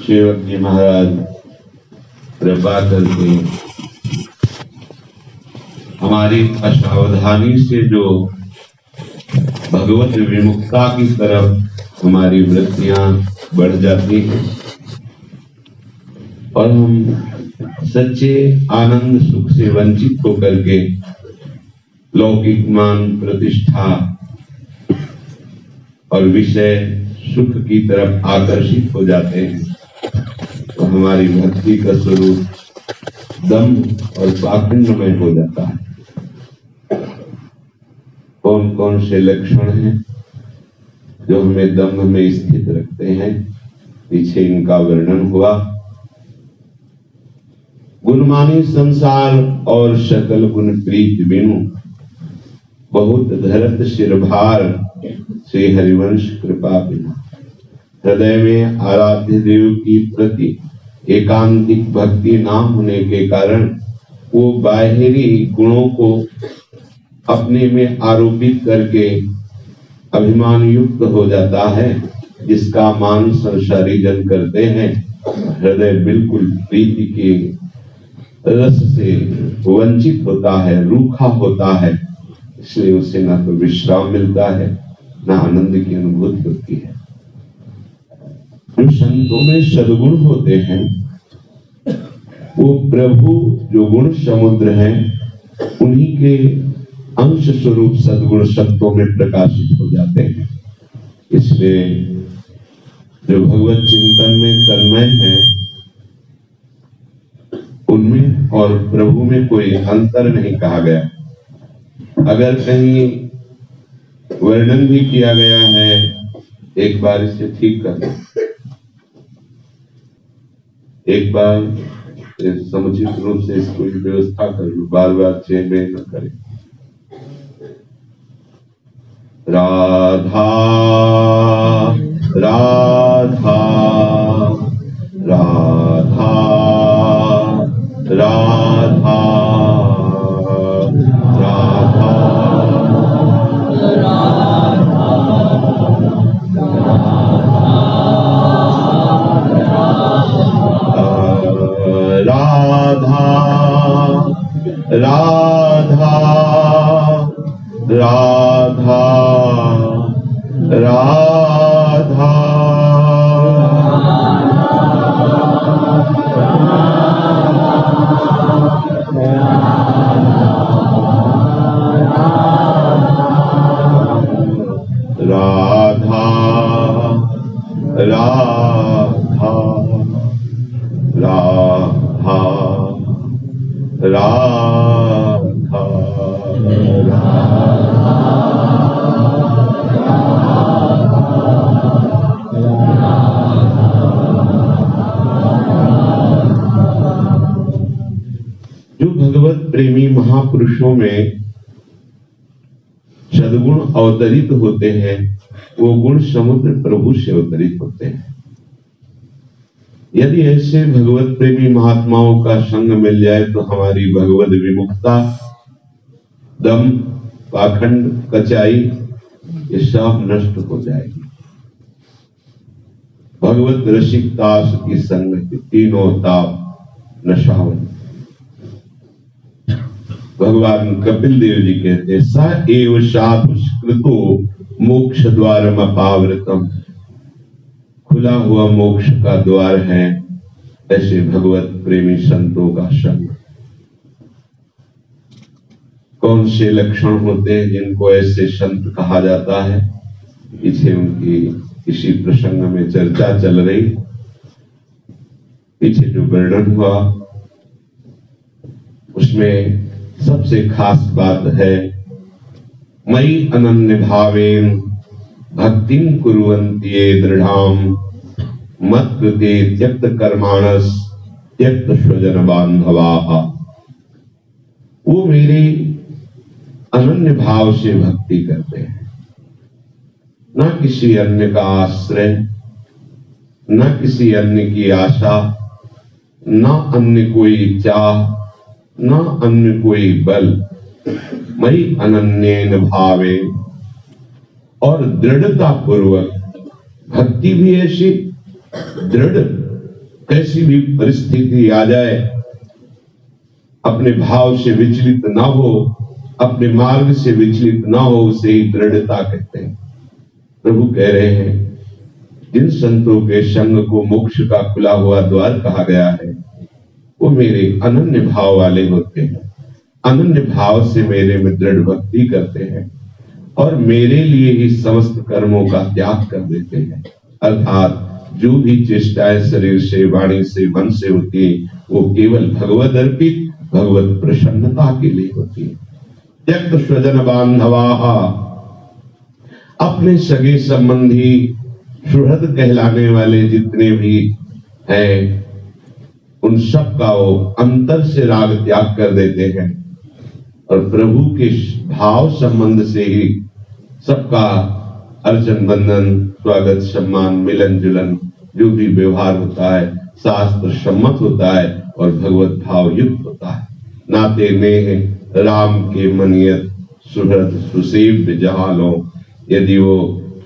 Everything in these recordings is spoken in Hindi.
सेवक जी महाराज कृपा करके हमारी असावधानी से जो भगवत विमुक्ता की तरफ हमारी वृत्तियां बढ़ जाती हैं और हम सच्चे आनंद सुख से वंचित होकर के लौकिक मान प्रतिष्ठा और विषय सुख की तरफ आकर्षित हो जाते हैं, तो हमारी भक्ति का स्वरूप दम्भ और पाखंडमय हो जाता है। कौन कौन से लक्षण हैं जो हमें दम्भ में स्थित रखते हैं, पीछे इनका वर्णन हुआ। गुणमानी संसार और सकल गुण प्रीत बिनु, बहुत धरत सिर भार, श्री हरिवंश कृपा बिना। हृदय में आराध्य देव की प्रति एकांतिक भक्ति ना होने के कारण वो बाहरी गुणों को अपने में आरोपित करके अभिमान युक्त हो जाता है, जिसका मान संसारी जन करते हैं। हृदय बिल्कुल प्रीति के रस से वंचित होता है, रूखा होता है, इसलिए उसे ना तो विश्राम मिलता है, ना आनंद की अनुभूति होती है। उन संतों में सद्गुण होते हैं, वो प्रभु जो गुण समुद्र हैं, उन्हीं के अंश स्वरूप सद्गुण शब्दों में प्रकाशित हो जाते हैं। इसलिए जो भगवत चिंतन में तन्मय है, उनमें और प्रभु में कोई अंतर नहीं कहा गया। अगर कहीं वर्णन भी किया गया है, एक बार इसे ठीक कर दो, एक बार समुचित रूप से इसको व्यवस्था कर लो, बार बार चेंज न करें। राधा राधा राधा राधा राधा राधा राधा राधा राधा राधा राधा जो भगवत प्रेमी महापुरुषों में सद्गुण अवतरित होते हैं, वो गुण समुद्र प्रभु से अवतरित होते हैं। यदि ऐसे भगवत प्रेमी महात्माओं का संग मिल जाए तो हमारी भगवत विमुक्ता, दम, पाखंड, कचाई, ये सब नष्ट हो जाएगी। भगवत रसिकदास की संगति तीनों ताप नशावन। भगवान कपिल देव जी कहते, स एव साधुष्कृतो मोक्ष द्वारम अपावृतम, खुला हुआ मोक्ष का द्वार है ऐसे भगवत प्रेमी संतों का संग। कौन से लक्षण होते हैं जिनको ऐसे संत कहा जाता है? पीछे उनकी इसी प्रसंग में चर्चा चल रही, पीछे जो वर्णन हुआ उसमें सबसे खास बात है, मयि अनन्य भावेन भक्तिं कुर्वन्ति ये दृढ़ाम मत कृते त्यक्त कर्माणस त्यक्त स्वजन बांधवाः। वो मेरे अनन्य भाव से भक्ति करते हैं, ना किसी अन्य का आश्रय, ना किसी अन्य की आशा, ना अन्य कोई चाह, ना अन्य कोई बल। मयि अनन्येन भावे, और दृढ़ता पूर्वक, भक्ति भी ऐसी दृढ़, कैसी भी परिस्थिति आ जाए अपने भाव से विचलित ना हो, अपने मार्ग से विचलित ना हो, उसे ही दृढ़ता कहते हैं। प्रभु कह रहे हैं जिन संतों के संग को मोक्ष का खुला हुआ द्वार कहा गया है, वो मेरे अनन्य भाव वाले होते हैं, अनन्य भाव से मेरे में दृढ़ भक्ति करते हैं और मेरे लिए ही समस्त कर्मों का त्याग कर देते हैं। अर्थात जो भी चेष्टाएं शरीर से, वाणी से, मन से होती है, वो केवल भगवद अर्पित, भगवत प्रसन्नता के लिए होती है। त्यक्त स्वजन बांधवाहा, अपने सगे संबंधी सुहृद कहलाने वाले जितने भी हैं, उन सब का वो अंतर से राग त्याग कर देते हैं और प्रभु के भाव संबंध से ही सबका अर्चन, बंधन, स्वागत, सम्मान, मिलन जुलन जो भी व्यवहार होता है शास्त्र सम्मत होता है और भगवत भाव युक्त होता है। नाते नेह राम के मनियत सुहृद सुसेव्य जहालो, यदि वो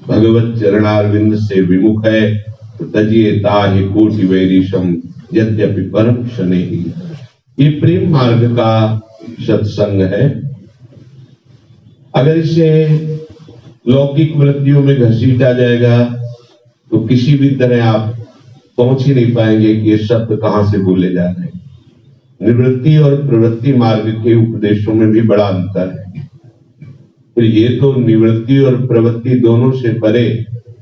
भगवत चरणारविंद से विमुख है तो तजिए ताहि कोटि वैरिशम यद्यपि परम शनि ही। ये प्रेम मार्ग का सत्संग है। अगर इसे लौकिक वृत्तियों में घसीटा जाएगा तो किसी भी तरह आप पहुंच ही नहीं पाएंगे कि ये शब्द कहां से बोले जा रहे हैं। निवृत्ति और प्रवृत्ति मार्ग के उपदेशों में भी बड़ा अंतर है। तो ये तो निवृत्ति और प्रवृत्ति दोनों से परे,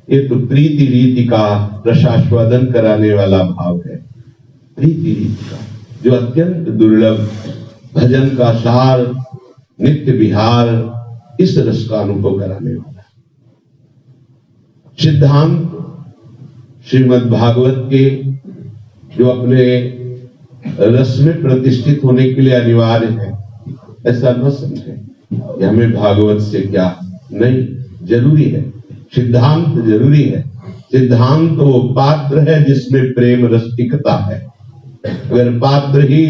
ये तो प्रीति रीति का रसास्वादन कराने वाला भाव है। प्रीति रीति का जो अत्यंत दुर्लभ, भजन का सार, नित्य विहार, इस रस का अनुभव कराने वाला सिद्धांत श्रीमद् भागवत के जो अपने रस में प्रतिष्ठित होने के लिए अनिवार्य है, ऐसा न समझे कि हमें भागवत से क्या नहीं, जरूरी है, सिद्धांत जरूरी है। सिद्धांत वो पात्र है जिसमें प्रेम रस टिकता है। अगर पात्र ही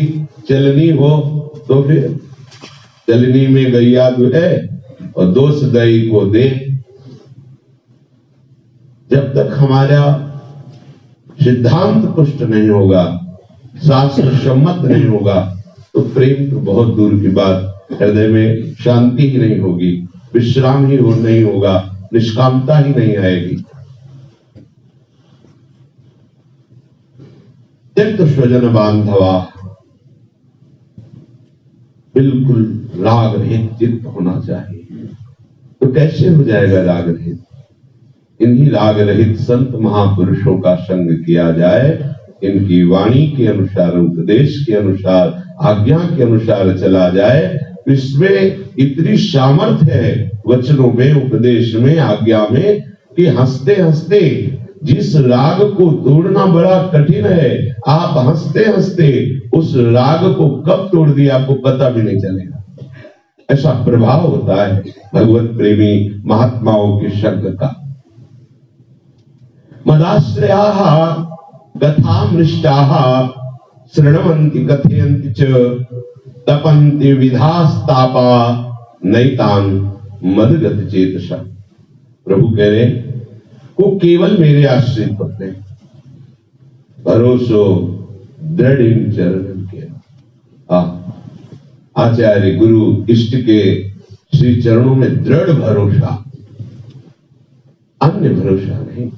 चलनी हो तो फिर चलनी में गैया जो है और दोष दई को दे। जब तक हमारा सिद्धांत पुष्ट नहीं होगा, शास्त्र सम्मत नहीं होगा, तो प्रेम तो बहुत दूर की बात, हृदय में शांति ही नहीं होगी, विश्राम ही नहीं होगा, निष्कामता ही नहीं आएगी। त्यक्त स्वजन बांधवा, बिल्कुल राग रहित चित्त होना चाहिए। तो कैसे हो जाएगा राग रहित? इन्हीं राग रहित संत महापुरुषों का संग किया जाए, इनकी वाणी के अनुसार, उपदेश के अनुसार, आज्ञा के अनुसार चला जाए। इसमें इतनी सामर्थ्य है वचनों में, उपदेश में, आज्ञा में, कि हंसते हंसते जिस राग को तोड़ना बड़ा कठिन है, आप हंसते हंसते उस राग को कब तोड़ दिया आपको पता भी नहीं चलेगा। ऐसा प्रभाव होता है भगवत प्रेमी महात्माओं के संग का। मदाश्रयाः कथामृष्टाः शृण्वन्ति कथयन्ति च तपन्ति विधास्तापा नैतान मदगत चेतसा। प्रभु कह रहे को केवल मेरे आश्रित होते हैं, भरोसो दृढ़ इन चरण के। आचार्य गुरु इष्ट के श्री चरणों में दृढ़ भरोसा, अन्य भरोसा नहीं।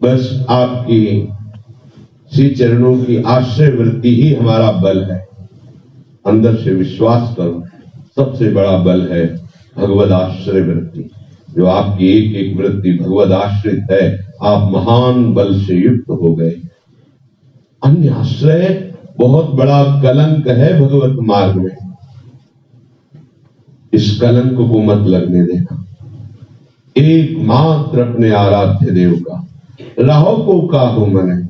बस आपकी श्री चरणों की आश्रय वृत्ति ही हमारा बल है। अंदर से विश्वास करो, सबसे बड़ा बल है भगवद आश्रय वृत्ति। जो आपकी एक एक वृत्ति भगवद आश्रित है, आप महान बल से युक्त हो गए। अन्य आश्रय बहुत बड़ा कलंक है भगवत मार्ग में। इस कलंक को मत लगने देना। एकमात्र अपने आराध्य देव का राहो को काहू मन है।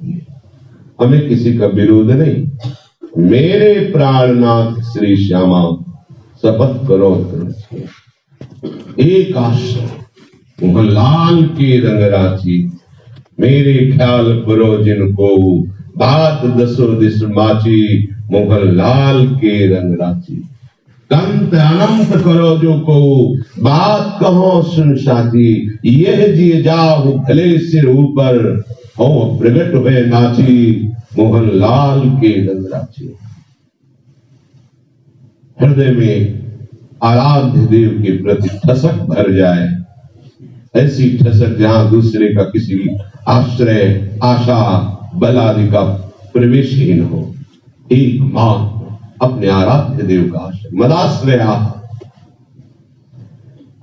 हमें किसी का विरोध नहीं। मेरे प्राणनाथ श्री श्यामा शपथ करो, एक आश्रय मोहनलाल के रंग राची, मेरे ख्याल करो जिनको बात दसो दिस माची, मोहनलाल के रंग राची। कंत अनंत करो जो को, बात कहो सुन साथी, यह जिए जाओ भले सिर ऊपर, हो प्रगट हुए नाची, मोहन लाल के दंदराची। हृदय में आराध्य देव के प्रति ठसक भर जाए, ऐसी ठसक जहां दूसरे का किसी आश्रय, आशा, बल आदि का प्रवेश ही न हो, एक मां अपने आराध्य देव का आश्रय। मदाश्रया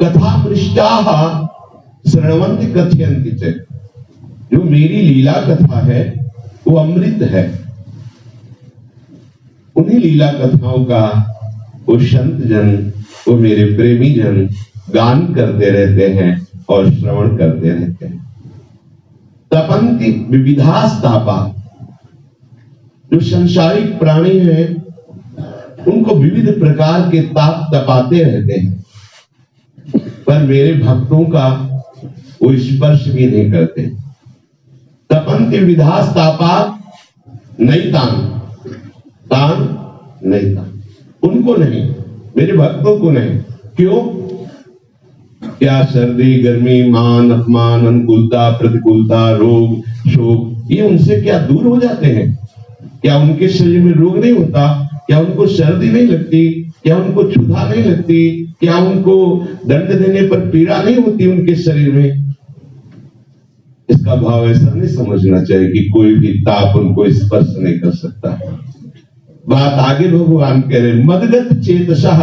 कथा पृष्ठा श्रवंति कथयन्ति च, जो मेरी लीला कथा है वो अमृत है। उन्हीं लीला कथाओं का वो संत जन, वो मेरे प्रेमी जन गान करते रहते हैं और श्रवण करते रहते हैं। तपंति विविधास्तापा, जो संसारिक प्राणी हैं उनको विविध प्रकार के ताप तपाते रहते हैं, पर मेरे भक्तों का वो स्पर्श भी नहीं करते। तपंति विविधास्तापा नैतान, तान नैतान, उनको नहीं, मेरे भक्तों को नहीं। क्यों? क्या सर्दी, गर्मी, मान, अपमान, अनुकूलता, प्रतिकूलता, रोग, शोक, ये उनसे क्या दूर हो जाते हैं? क्या उनके शरीर में रोग नहीं होता? क्या उनको सर्दी नहीं लगती? क्या उनको क्षुधा नहीं लगती? क्या उनको दंड देने पर पीड़ा नहीं होती उनके शरीर में? इसका भाव ऐसा नहीं समझना चाहिए कि कोई भी ताप उनको स्पर्श नहीं कर सकता। बात आगे भगवान कह रहे, मदगत चेतसः,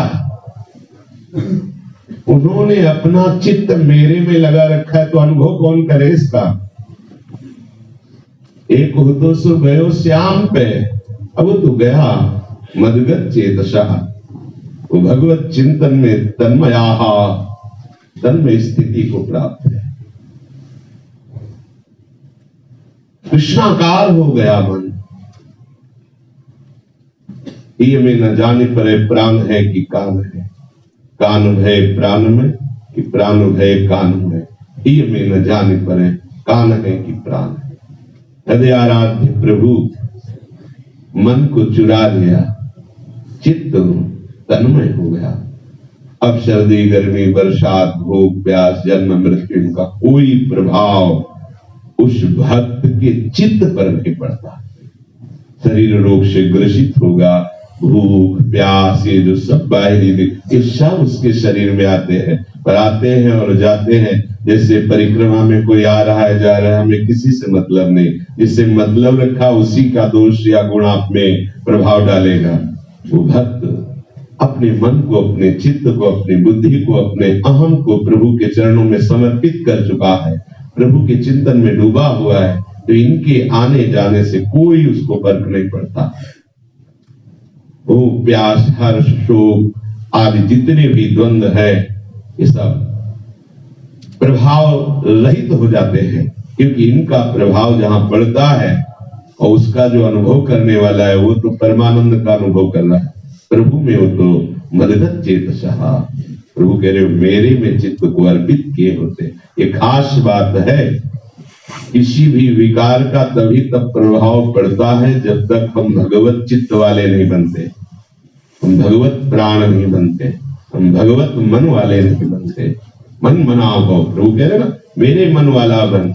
उन्होंने अपना चित्त मेरे में लगा रखा है, तो अनुभव कौन करे इसका? एक हो तो सो गयो श्याम पे, अब तो गया मदगत चेतसः, वो भगवत चिंतन में तन्मयाः, तन्मय स्थिति को प्राप्त है। कृष्णाकार हो गया मन। ये में न जाने पर प्राण है कि कान है, कान भय प्राण में कि प्राण भय कान में, ये में न जाने पर कान है कि प्राण है। हृदय आराध्य प्रभु मन को चुरा लिया, चित्त तन्मय हो गया। अब सर्दी, गर्मी, बरसात, भूख, प्यास, जन्म, मृत्यु, इनका कोई प्रभाव उस भक्त के चित्त पर नहीं पड़ता। शरीर रोग से ग्रसित होगा, भूख, प्यास, ये जो सब बाहरी ये सब उसके शरीर में आते हैं, पर आते हैं और जाते हैं। जैसे परिक्रमा में कोई आ रहा है, जा रहा है, हमें किसी से मतलब नहीं। जिससे मतलब रखा उसी का दोष या गुण आप में प्रभाव डालेगा। वो भक्त अपने मन को, अपने चित्त को, अपनी बुद्धि को, अपने अहम को प्रभु के चरणों में समर्पित कर चुका है, प्रभु के चिंतन में डूबा हुआ है, तो इनके आने जाने से कोई उसको फर्क नहीं पड़ता। वो प्यास, हर्ष, शोक आदि जितने भी द्वंद्व है, ये सब प्रभाव रहित हो जाते हैं, क्योंकि इनका प्रभाव जहां पड़ता है और उसका जो अनुभव करने वाला है वो तो परमानंद का अनुभव कर रहा है। प्रभु में हो तो मदगत चेतसः, प्रभु कह रहे हो मेरे में चित्त को अर्पित किए होते। ये खास बात है। किसी भी विकार का तभी तक प्रभाव पड़ता है जब तक हम भगवत चित्त वाले नहीं बनते, हम भगवत प्राण नहीं बनते, हम भगवत मन वाले नहीं बनते। मन मनाओ हो, प्रभु कह रहे ना मेरे मन वाला बन,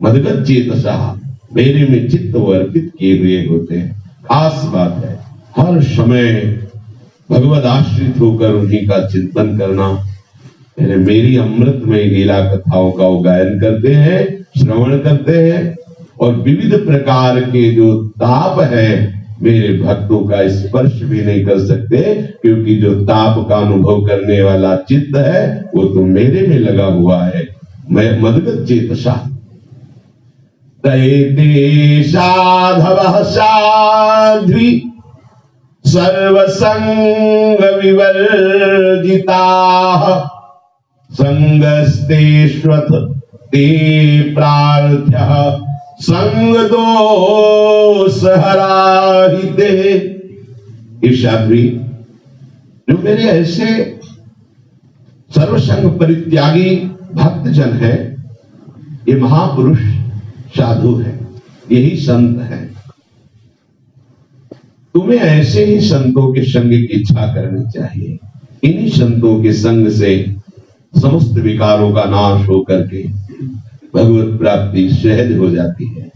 मदगत चेतसः, मेरे में चित्त अर्पित किए हुए होते हैं। खास बात है हर समय भगवत आश्रित होकर उन्हीं का चिंतन करना। मेरी अमृतमय लीला कथाओं का वो गायन करते हैं, श्रवण करते हैं, और विविध प्रकार के जो ताप है मेरे भक्तों का स्पर्श भी नहीं कर सकते, क्योंकि जो ताप का अनुभव करने वाला चित्त है वो तो मेरे में लगा हुआ है। मैं मदगत चेतसा तैते साधवः साध्वी सर्वसंग विवर्जिताः संगस्तेष्वथ ते प्रार्थ्यः संग दोष हराहिते। ये साध्वी जो मेरे ऐसे सर्वसंग परित्यागी भक्त जन है, ये महापुरुष साधु है, यही संत है। तुम्हें ऐसे ही संतों के संग की इच्छा करनी चाहिए। इन्हीं संतों के संग से समस्त विकारों का नाश होकर के भगवत प्राप्ति सहज हो जाती है,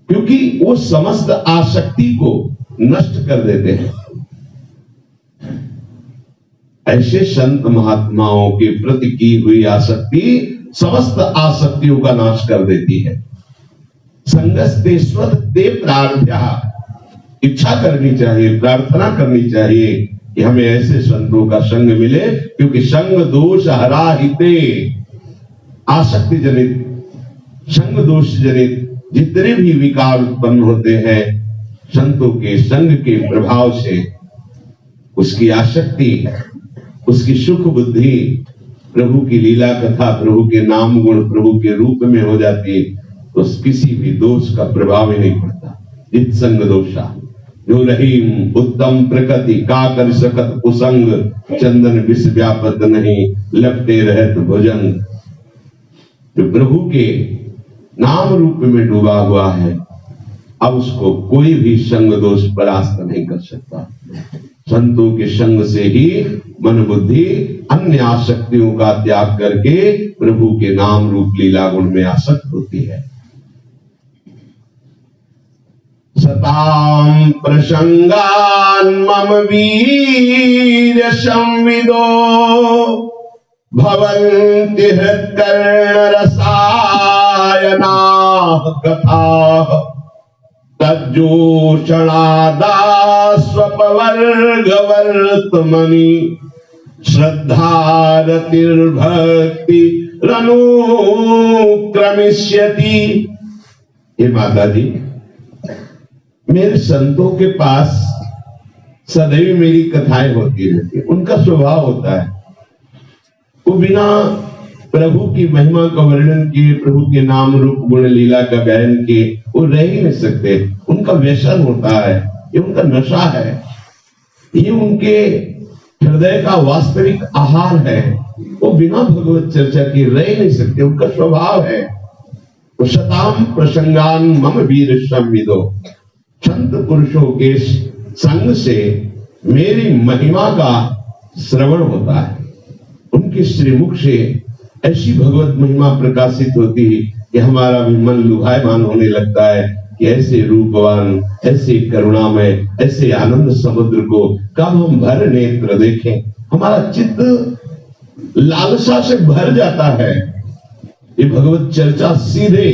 क्योंकि वो समस्त आसक्ति को नष्ट कर देते हैं। ऐसे संत महात्माओं के प्रति की हुई आसक्ति समस्त आसक्तियों का नाश कर देती है। संगस्ते स्वते प्रार्थ्या, इच्छा करनी चाहिए, प्रार्थना करनी चाहिए कि हमें ऐसे संतों का संग मिले, क्योंकि संग दोष हराहिते, आसक्ति जनित, संग दोष जनित जितने भी विकार उत्पन्न होते हैं संतों के संग के प्रभाव से, उसकी आसक्ति, उसकी सुख बुद्धि प्रभु की लीला कथा, प्रभु के नाम गुण, प्रभु के रूप में हो जाती है, तो किसी भी दोष का प्रभाव ही नहीं पड़ता। जित संग दोषा जो रहीम उत्तम प्रकृति का कर सकत कुसंग, चंदन विष व्यापत नहीं लपटे रहत भुजंग। जो प्रभु के नाम रूप में डूबा हुआ है, अब उसको कोई भी संग दोष परास्त नहीं कर सकता। संतों के संग से ही मन बुद्धि अन्य आसक्तियों का त्याग करके प्रभु के नाम रूप लीला गुण में आसक्त होती है। सताम प्रसंगान मम वीर संविदो, भवन्ति हृत्कर्ण रसायना कथा, तज्जोषणादास्वपवर्गवर्तमनि श्रद्धारतिर्भक्ति रनुक्रमिष्यति। हे माता जी, मेरे संतों के पास सदैव मेरी कथाएं होती रहती है। उनका स्वभाव होता है, वो बिना प्रभु की महिमा का वर्णन किए, प्रभु के नाम रूप गुण लीला का गायन किए वो रह ही नहीं सकते। उनका व्यसन होता है, ये उनका नशा है, ये उनके हृदय का वास्तविक आहार है। वो बिना भगवत चर्चा के रह नहीं सकते, उनका स्वभाव है। तो शताम प्रसंगान मम वीर संविदो, संत पुरुषों के संग से मेरी महिमा का श्रवण होता है। उनके श्रीमुख से ऐसी भगवत महिमा प्रकाशित होती है कि हमारा भी मन लुभायमान होने लगता है कि ऐसे रूपवान, ऐसे करुणामय, ऐसे आनंद समुद्र को कब हम भर नेत्र देखें। हमारा चित्त लालसा से भर जाता है। ये भगवत चर्चा सीधे,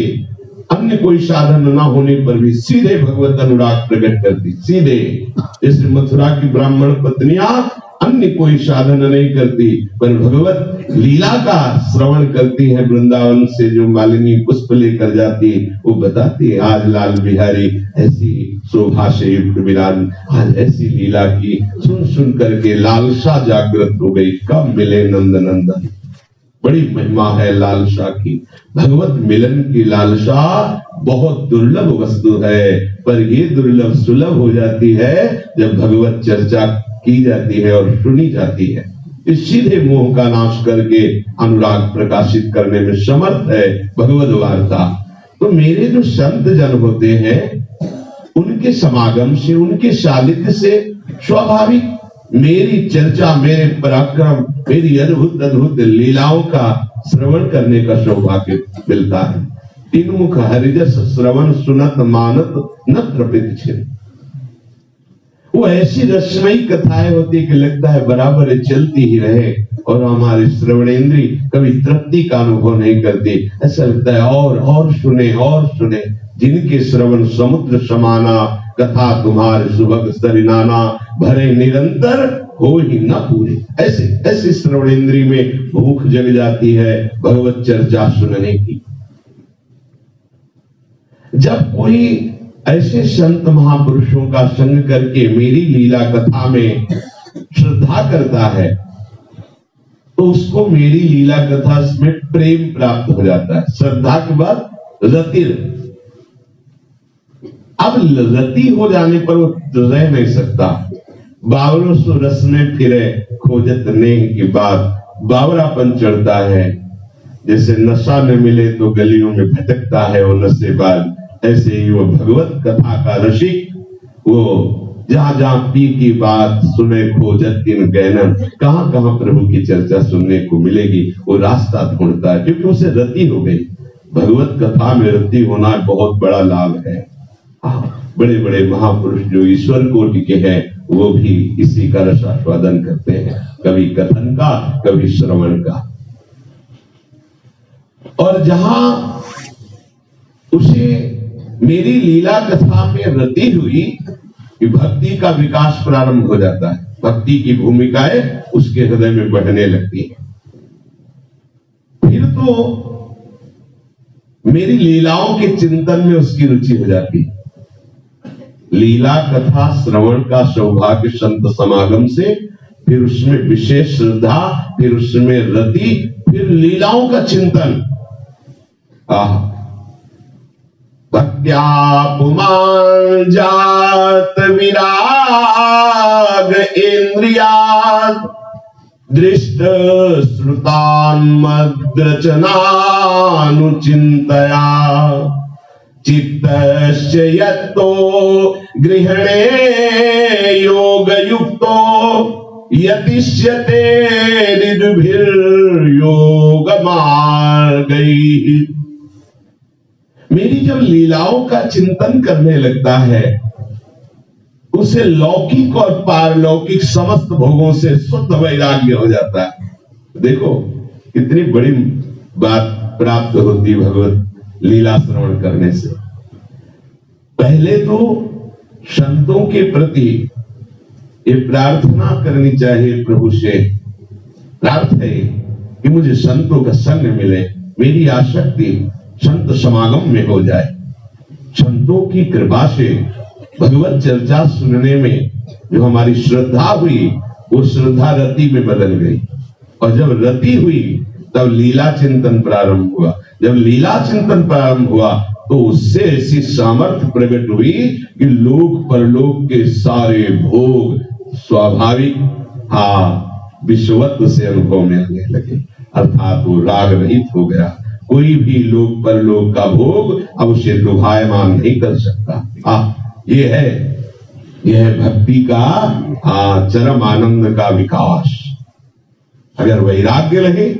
अन्य कोई साधन न होने पर भी सीधे भगवत अनुराग प्रकट करती, सीधे। जैसे मथुरा की ब्राह्मण पत्नियां अन्य कोई साधन नहीं करती, पर भगवत लीला का श्रवण करती है। वृंदावन से जो मालिनी पुष्प लेकर जाती, वो बताती है आज लाल बिहारी ऐसी शोभा से युक्त विराज, आज ऐसी लीला की। सुन सुन करके लालसा जागृत हो गई, कब मिले नंद नंदन। बड़ी महिमा है लालसा की। भगवत मिलन की लालसा बहुत दुर्लभ वस्तु है, पर ये दुर्लभ सुलभ हो जाती है जब भगवत चर्चा की जाती है और सुनी जाती है। इस सीधे मोह का नाश करके अनुराग प्रकाशित करने में समर्थ है भगवत वार्ता। तो मेरे जो संत जन होते हैं, उनके समागम से, उनके सानिध्य से स्वाभाविक मेरी चर्चा, मेरे पराक्रम, मेरी अद्भुत अद्भुत लीलाओं का श्रवण करने का सौभाग्य मिलता है। तीन मुख हरिजस श्रवण सुनत मानत न तृपित छिन। वो ऐसी रसमयी कथाएं होती कि लगता है बराबर चलती ही रहे, और हमारे श्रवणेंद्री कभी तृप्ति का अनुभव नहीं करती। ऐसा लगता है और सुने और सुने। जिनके श्रवण समुद्र समाना, कथा तुम्हारे सुभग सरिनाना, भरे निरंतर हो ही न पूरे। ऐसे ऐसे श्रवणेंद्री में भूख जग जाती है भगवत चर्चा सुनने की। जब कोई ऐसे संत महापुरुषों का संग करके मेरी लीला कथा में श्रद्धा करता है, तो उसको मेरी लीला कथा में प्रेम प्राप्त हो जाता है। श्रद्धा के बाद रतिर, अब रति हो जाने पर वो रह नहीं सकता। बावरों सो रस में फिरे खोजत नेह की बात, बावरापन चढ़ता है। जैसे नशा न मिले तो गलियों में भटकता है वो नशेबाज, ऐसे ही वो भगवत कथा का रसिक वो जहां जहां पी की बात सुने खोजत किन गैनन, कहां कहां प्रभु की चर्चा सुनने को मिलेगी, वो रास्ता ढूंढता है, क्योंकि उसे रति हो गई। भगवत कथा में रति होना बहुत बड़ा लाभ है। बड़े बड़े महापुरुष जो ईश्वर कोटि के हैं, वो भी इसी का रसास्वादन करते हैं, कभी कथन का, कभी श्रवण का। और जहां उसे मेरी लीला कथा में रति हुई कि भक्ति का विकास प्रारंभ हो जाता है, भक्ति की भूमिकाएं उसके हृदय में बढ़ने लगती है। फिर तो मेरी लीलाओं के चिंतन में उसकी रुचि हो जाती है। लीला कथा श्रवण का सौभाग्य संत समागम से, फिर उसमें विशेष श्रद्धा, फिर उसमें रति, फिर लीलाओं का चिंतन। भक्त्या पुमान जात विराग इंद्रियात्, दृष्ट श्रुतान्मद्रचनानुचिन्तया, चित्तस्य यत्तो गृहणे योगयुक्तो, यतिष्यते ऋजुभिर्योगमार्गैः। मेरी जब लीलाओं का चिंतन करने लगता है, उसे लौकिक और पारलौकिक समस्त भोगों से शुद्ध वैराग्य हो जाता है। देखो कितनी बड़ी बात प्राप्त होती भगवत लीला श्रवण करने से। पहले तो संतों के प्रति ये प्रार्थना करनी चाहिए प्रभु से, प्रार्थना है कि मुझे संतों का संग मिले, मेरी आसक्ति संत समागम में हो जाए। संतों की कृपा से भगवत चर्चा सुनने में जो हमारी श्रद्धा हुई, वो श्रद्धा रति में बदल गई, और जब रति हुई तब लीला चिंतन प्रारंभ हुआ। जब लीला चिंतन प्रारंभ हुआ तो उससे ऐसी सामर्थ्य प्रकट हुई कि लोक परलोक के सारे भोग स्वाभाविक विश्वत्व से अनुभव में आने लगे, अर्थात वो राग रहित हो गया। कोई भी लोक परलोक का भोग अब उसे लुभायमान नहीं कर सकता। ये है भक्ति का चरम आनंद का विकास। अगर वैराग्य रहे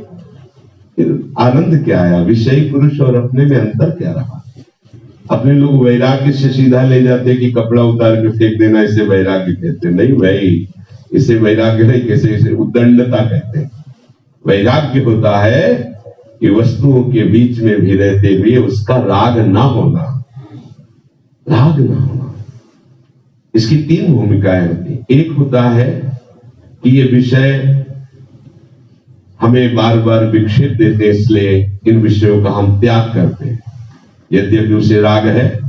फिर आनंद क्या आया? विषयी पुरुष और अपने में अंतर क्या रहा? अपने लोग वैराग्य से सीधा ले जाते कि कपड़ा उतार के फेंक देना, इसे वैराग्य कहते नहीं भाई, इसे वैराग्य नहीं, कैसे इसे उद्दंडता कहते हैं। वैराग्य होता है कि वस्तुओं के बीच में भी रहते हुए उसका राग ना होना, राग ना होना। इसकी तीन भूमिकाएं होती। एक होता है कि ये विषय हमें बार बार विक्षेप देते, इसलिए इन विषयों का हम त्याग करते हैं। यद्यपि उसे राग है,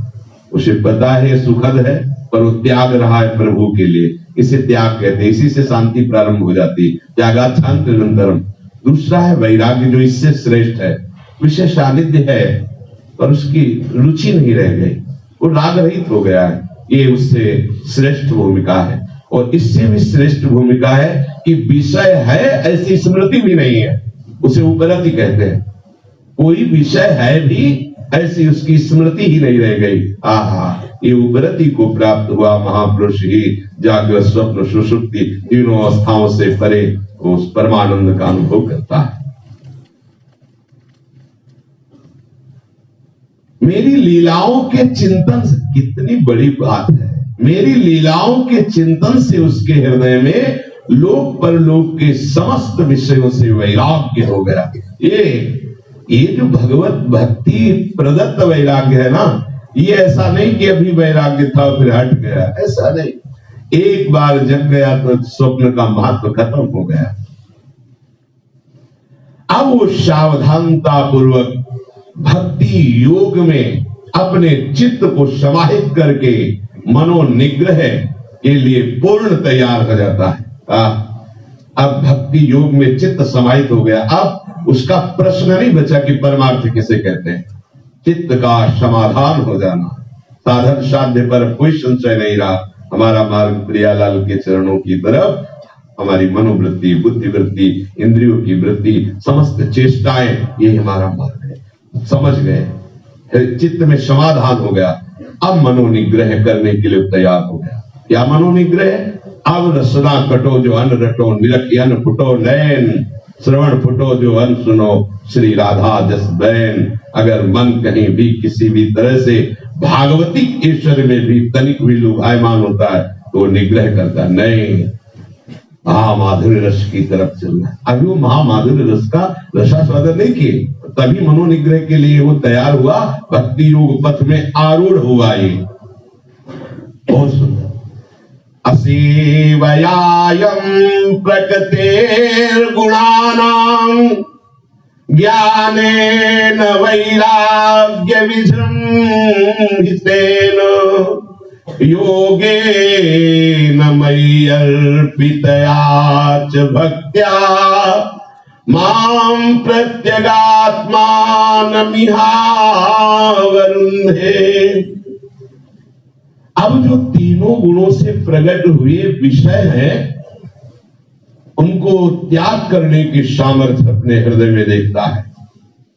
उसे पता है सुखद है, पर वो त्याग रहा है प्रभु के लिए, इसे त्याग कहते हैं। इसी से शांति प्रारंभ हो जाती, त्यागात् शांति निरंतरम। दूसरा है वैराग्य, जो इससे श्रेष्ठ है। विषय सानिध्य है पर उसकी रुचि नहीं रह गई, वो राग रहित हो गया है, ये उससे श्रेष्ठ भूमिका है। और इससे भी श्रेष्ठ भूमिका है कि विषय है ऐसी स्मृति भी नहीं है, उसे उपरति कहते हैं। कोई विषय है भी ऐसी उसकी स्मृति ही नहीं रह गई। ये उपरति को प्राप्त हुआ महापुरुष ही जागृत स्वप्न सुषुप्ति तीनों अवस्थाओं से परे उस परमानंद का अनुभव करता है। मेरी लीलाओं के चिंतन से, कितनी बड़ी बात है, मेरी लीलाओं के चिंतन से उसके हृदय में लोक परलोक के समस्त विषयों से वैराग्य हो गया। ये जो भगवत भक्ति प्रदत्त वैराग्य है ना, ये ऐसा नहीं कि अभी वैराग्य था फिर हट गया, ऐसा नहीं। एक बार जग गया तो स्वप्न का महत्व खत्म हो गया। अब वो सावधानता पूर्वक भक्ति योग में अपने चित्त को समाहित करके मनोनिग्रह के लिए पूर्ण तैयार हो जाता है। अब भक्ति योग में चित्त समाहित हो गया। अब उसका प्रश्न नहीं बचा कि परमार्थ किसे कहते हैं। चित्त का समाधान हो जाना, साधन साध्य पर कोई संशय नहीं रहा। हमारा मार्ग प्रियालाल के चरणों की तरफ हमारी मनोवृत्ति, बुद्धिवृत्ति, इंद्रियों की वृत्ति, समस्त चेष्टाएं, ये हमारा मार्ग है। समझ गए, चित्त में समाधान हो गया। अब मनोनिग्रह करने के लिए तैयार हो गया। क्या मनोनिग्रह? अब रसना कटो जो अन्न रटो, निरखियन फुटो नैन, श्रवण फुटो जो अन्न सुनो, श्री राधा जस बैन। अगर मन कहीं भी किसी भी तरह से भागवती ईश्वर में भी तनिक भी लुभायमान होता है तो वो निग्रह करता नहीं, महामाधुर्य रस की तरफ चल रहा है। अभी वो महामाधुर्य रस का रसास्वादन नहीं किए, तभी मनोनिग्रह के लिए वो तैयार हुआ, भक्ति योग पथ में आरूढ़ हुआ। ये बहुत सुंदर। असीवयायं प्रकृतेर्गुणानां ज्ञानेन वैराग्य विजृंभितेन योगेन मयि अर्पितया च भक्त्या मां प्रत्यगात्मानमिहावरुन्धे। अब जो तीनों गुणों से प्रकट हुए विषय हैं उनको त्याग करने की सामर्थ्य अपने हृदय में देखता है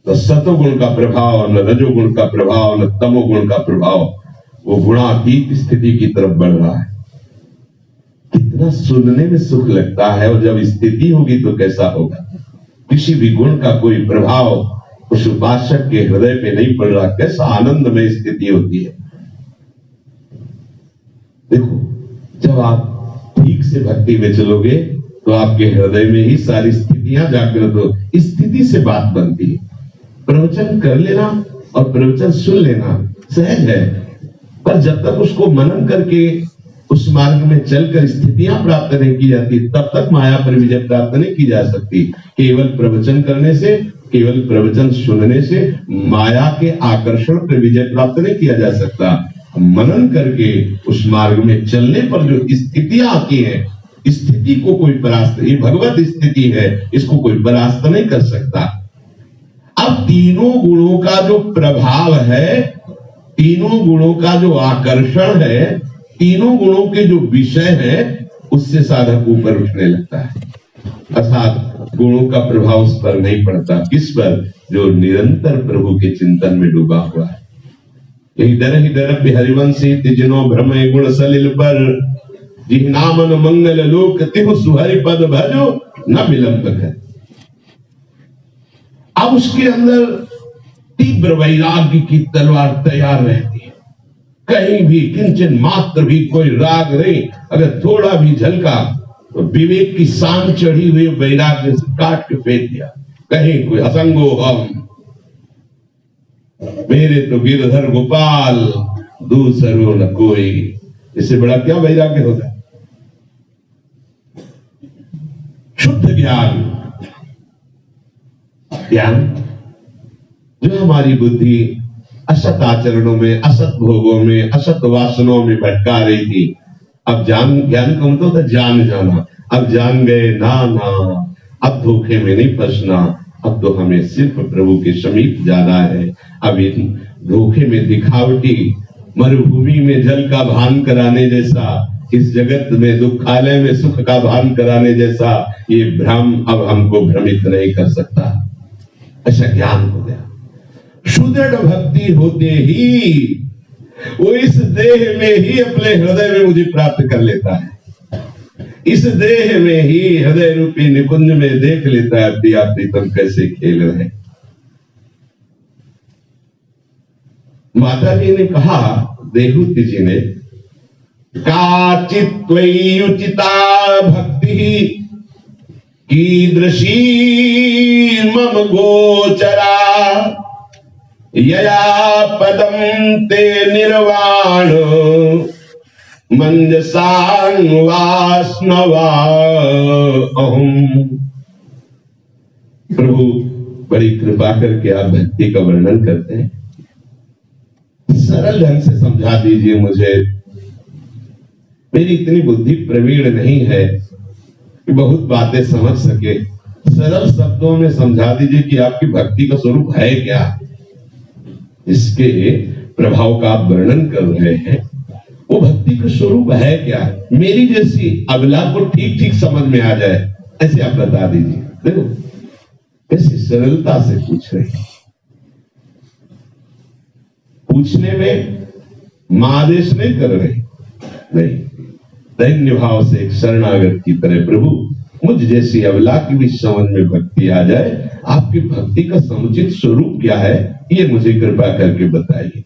तो सतोगुण का प्रभाव, न रजोगुण का प्रभाव, न तमोगुण का प्रभाव, वो गुणातीत स्थिति की तरफ बढ़ रहा है। कितना सुनने में सुख लगता है, और जब स्थिति होगी तो कैसा होगा। किसी भी गुण का कोई प्रभाव उस उपासक के हृदय पे नहीं पड़ रहा, कैसा आनंदमय स्थिति होती है। देखो, जब आप ठीक से भक्ति में चलोगे तो आपके हृदय में ही सारी स्थितियां जागृत हो, स्थिति से बात बनती है। प्रवचन कर लेना और प्रवचन सुन लेना सहज है, पर जब तक उसको मनन करके उस मार्ग में चलकर स्थितियां प्राप्त नहीं की जाती तब तक माया पर विजय प्राप्त नहीं की जा सकती। केवल प्रवचन करने से, केवल प्रवचन सुनने से माया के आकर्षण पर विजय प्राप्त नहीं किया जा सकता। मनन करके उस मार्ग में चलने पर जो स्थितियां आती हैं, स्थिति को कोई परास्त, ये भगवत स्थिति है, इसको कोई परास्त नहीं कर सकता। अब तीनों गुणों का जो प्रभाव है, तीनों गुणों का जो आकर्षण है, तीनों गुणों के जो विषय है, उससे साधक ऊपर उठने लगता है। अर्थात गुणों का प्रभाव उस पर नहीं पड़ता। किस पर? जो निरंतर प्रभु के चिंतन में डूबा हुआ है। यही दर हरिवंशी तिजनो भ्रम गुण सलिल पर, जिहनामन मंगल लोक तिहु सुहरि पद भजो न विलंब कर। अब उसके अंदर तीव्र वैराग्य की तलवार तैयार रहती है। कहीं भी किंचन मात्र भी कोई राग नहीं, अगर थोड़ा भी झलका तो विवेक की सांग चढ़ी हुई वैराग्य से काट के फेंक दिया। कहीं कोई असंगो हम, मेरे तो गिरधर गोपाल, दूसरो न कोई। इससे बड़ा क्या वैराग्य होगा। शुद्ध ज्ञान, ज्ञान जो हमारी बुद्धि असत आचरणों में, असत भोगों में, असत वासनाओं में भटका रही थी, अब ज्ञान का मतलब था जान जाना। अब जान गए ना, अब धोखे में नहीं फंसना। अब तो हमें सिर्फ प्रभु के समीप जाना है। अब इन धोखे में, दिखावटी मरुभूमि में जल का भान कराने जैसा, इस जगत में दुखालय में सुख का भान कराने जैसा ये भ्रम अब हमको भ्रमित नहीं कर सकता। ऐसा ज्ञान हो गया। सुदृढ़ भक्ति होते ही वो इस देह में ही अपने हृदय में मुझे प्राप्त कर लेता है। इस देह में ही हृदय रूपी निकुंज में देख लेता है प्रिया प्रीतम कैसे खेल रहे। माता जी ने कहा, देहूति जी ने, काचित् त्वयि उचिता भक्ति कीदृशी मम गोचरा, यया पदं ते निर्वाण मंजसान् वास्नवा अहम्। प्रभु बड़ी कृपा करके आप भक्ति का वर्णन करते हैं, सरल ढंग से समझा दीजिए मुझे। मेरी इतनी बुद्धि प्रवीण नहीं है कि बहुत बातें समझ सके। सरल शब्दों में समझा दीजिए कि आपकी भक्ति का स्वरूप है क्या। इसके प्रभाव का आप वर्णन कर रहे हैं, वो भक्ति का स्वरूप है क्या। मेरी जैसी अबला को ठीक ठीक समझ में आ जाए ऐसे आप बता दीजिए। देखो कैसी सरलता से पूछ रहे हैं। पूछने में मां आदेश नहीं कर रहे, नहीं, दैन्य भाव से एक शरणागत की तरह प्रभु मुझ जैसी अबला की भी समझ में भक्ति आ जाए, आपकी भक्ति का समुचित स्वरूप क्या है ये मुझे कृपा करके बताइए,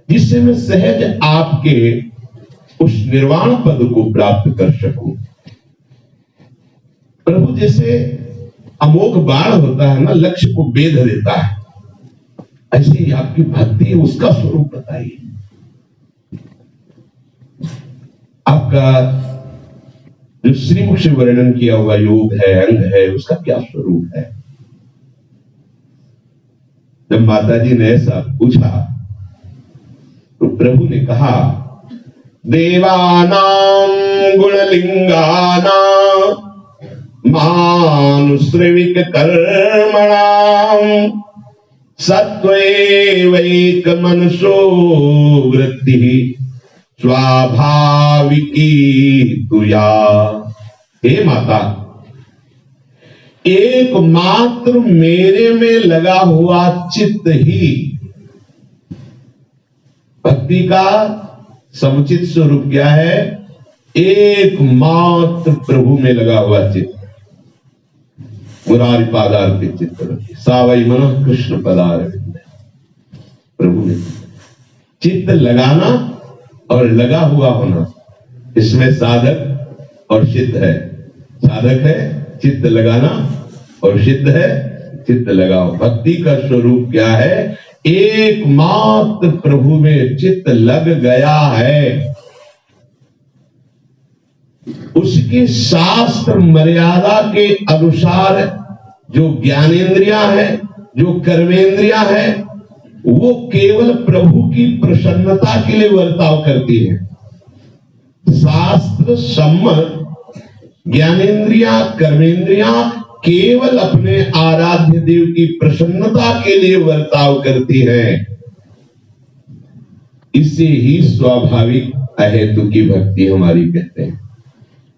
जिससे मैं सहज आपके उस निर्वाण पद को प्राप्त कर सकूं। प्रभु जैसे अमोघ बाण होता है ना, लक्ष्य को बेध देता है, ऐसे ही आपकी भक्ति है, उसका स्वरूप बताइए। आपका जो श्रीमुख से वर्णन किया हुआ योग है, अंग है, उसका क्या स्वरूप है। जब माता जी ने ऐसा पूछा तो प्रभु ने कहा, देवानां गुणलिंगानां मानुश्रविक कर्मणां सत्वैवैक मनसो वृत्ति स्वाभाविकी तुया। हे माता, एकमात्र मेरे में लगा हुआ चित्त ही भक्ति का समुचित स्वरूप क्या है। एकमात्र प्रभु में लगा हुआ चित्त, मुरारी पादार्पित चित्त सावई मन कृष्ण पदारविंद। प्रभु ने चित्त लगाना और लगा हुआ होना, इसमें साधक और सिद्ध है। साधक है चित्त लगाना और सिद्ध है चित्त लगाओ। भक्ति का स्वरूप क्या है, एकमात्र प्रभु में चित्त लग गया है। उसकी शास्त्र मर्यादा के अनुसार जो ज्ञानेंद्रियां है, जो कर्मेंद्रियां है, वो केवल प्रभु की प्रसन्नता के लिए वर्ताव करती है। शास्त्र सम्मत ज्ञानेंद्रियां कर्मेंद्रियां केवल अपने आराध्य देव की प्रसन्नता के लिए वर्ताव करती है। इसे ही स्वाभाविक अहेतु की भक्ति हमारी कहते हैं।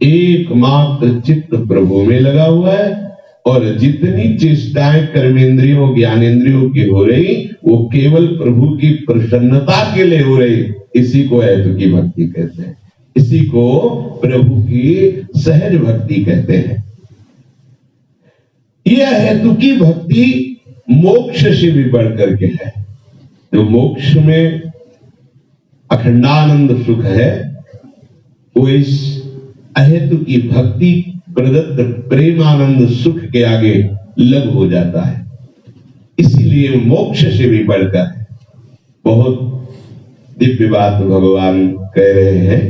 एकमात्र चित्त प्रभु में लगा हुआ है और जितनी चेष्टाएं कर्मेंद्रियों ज्ञानेंद्रियों की हो रही, वो केवल प्रभु की प्रसन्नता के लिए हो रही। इसी को हेतु की भक्ति कहते हैं, इसी को प्रभु की सहज भक्ति कहते हैं। यह हेतु की भक्ति मोक्ष से भी बढ़कर के है। जो मोक्ष में अखंडानंद सुख है, वो इस अहेतु की भक्ति प्रदत्त प्रेमानंद सुख के आगे लग हो जाता है। इसीलिए मोक्ष से भी बढ़कर है। बहुत दिव्य बात भगवान कह रहे हैं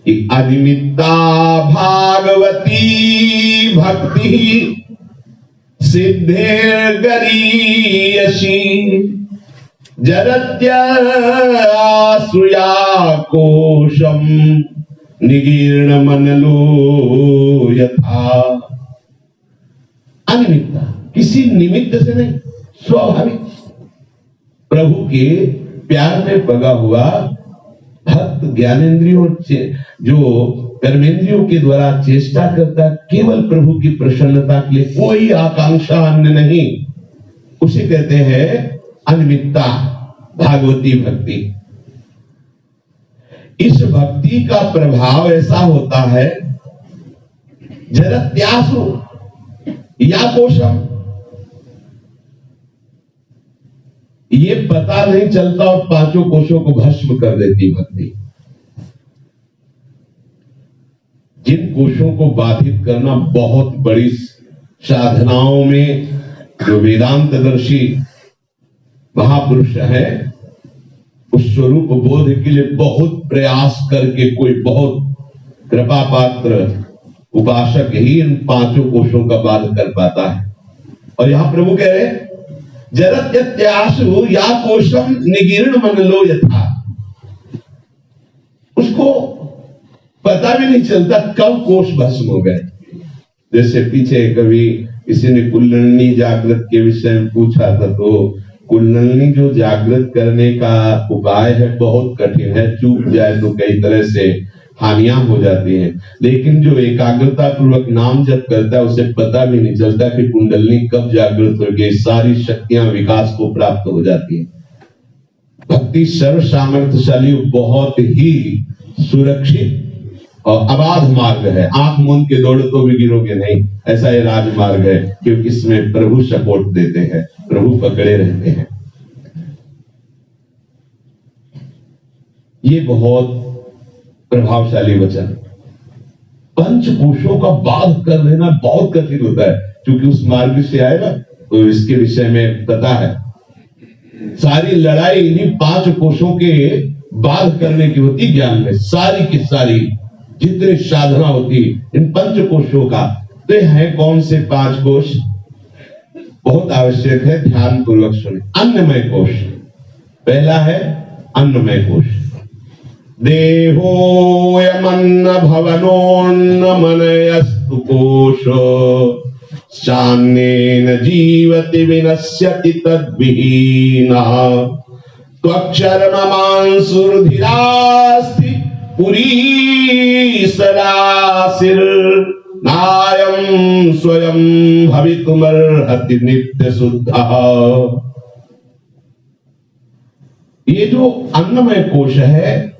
कि अनिमित्ता भागवती भक्ति सिद्धेर गरीयसी जरत्या सुया कोशम निगीर्ण मनलो यथा। अनिमित्ता, किसी निमित्त से नहीं, स्वाभाविक प्रभु के प्यार में पगा हुआ भक्त ज्ञानेंद्रियों जो कर्मेंद्रियों के द्वारा चेष्टा करता केवल प्रभु की प्रसन्नता के लिए, कोई आकांक्षा अन्य नहीं, उसे कहते हैं अनिमित्ता भागवती भक्ति। इस भक्ति का प्रभाव ऐसा होता है, जरत्यासु या कोशम, ये पता नहीं चलता और पांचों कोशों को भस्म कर देती भक्ति। जिन कोशों को बाधित करना बहुत बड़ी साधनाओं में जो वेदांतदर्शी महापुरुष है, उस स्वरूप बोध के लिए बहुत प्रयास करके कोई बहुत कृपा पात्र उपासक ही इन पांचों कोशों का बाध कर पाता है। और यहां प्रभु कह रहे जरत्यासु या कोशम निगीर्ण मनलो यथा। उसको पता भी नहीं चलता कब कोश भस्म हो गए। जैसे पीछे कभी किसी ने कुंडलिनी जागृत के विषय में पूछा था, तो कुंडलिनी जो जागृत करने का उपाय है बहुत कठिन है, चूक जाए तो कई तरह से हानियां हो जाती हैं। लेकिन जो एकाग्रता पूर्वक नाम जप करता है उसे पता भी नहीं चलता कि कुंडलिनी कब जागृत हो गई, सारी शक्तियां विकास को प्राप्त हो जाती हैं। भक्ति सर्व सामर्थ्यशाली, बहुत ही सुरक्षित और अबाध मार्ग है। आंख मूंद के दौड़ो तो भी गिरोगे नहीं, ऐसा ये राजमार्ग है, क्योंकि इसमें प्रभु सपोर्ट देते हैं, प्रभु पकड़े रहते हैं। ये बहुत प्रभावशाली वचन। पंचकोशों का बाध कर लेना बहुत कठिन होता है, क्योंकि उस मार्ग से आएगा तो इसके विषय में पता है। सारी लड़ाई इन्हीं 5 कोशों के बाध करने की होती ज्ञान में, सारी की सारी जितनी साधना होती इन 5 कोशों का। तो है कौन से 5 कोश? बहुत आवश्यक है, ध्यान पूर्वक सुने। अन्नमय कोश पहला है, अन्नमय कोश। देहोऽयमन्न भवनोऽन्नमनयस्तु कोशो चान्येन जीवति विनश्यति तद्विहीनः त्वक्षरममांसुरुधिरास्ति पुरीशराशिर्नायं स्वयं भवितुमर्हति नित्यशुद्धः। ये जो अन्नमय कोश है,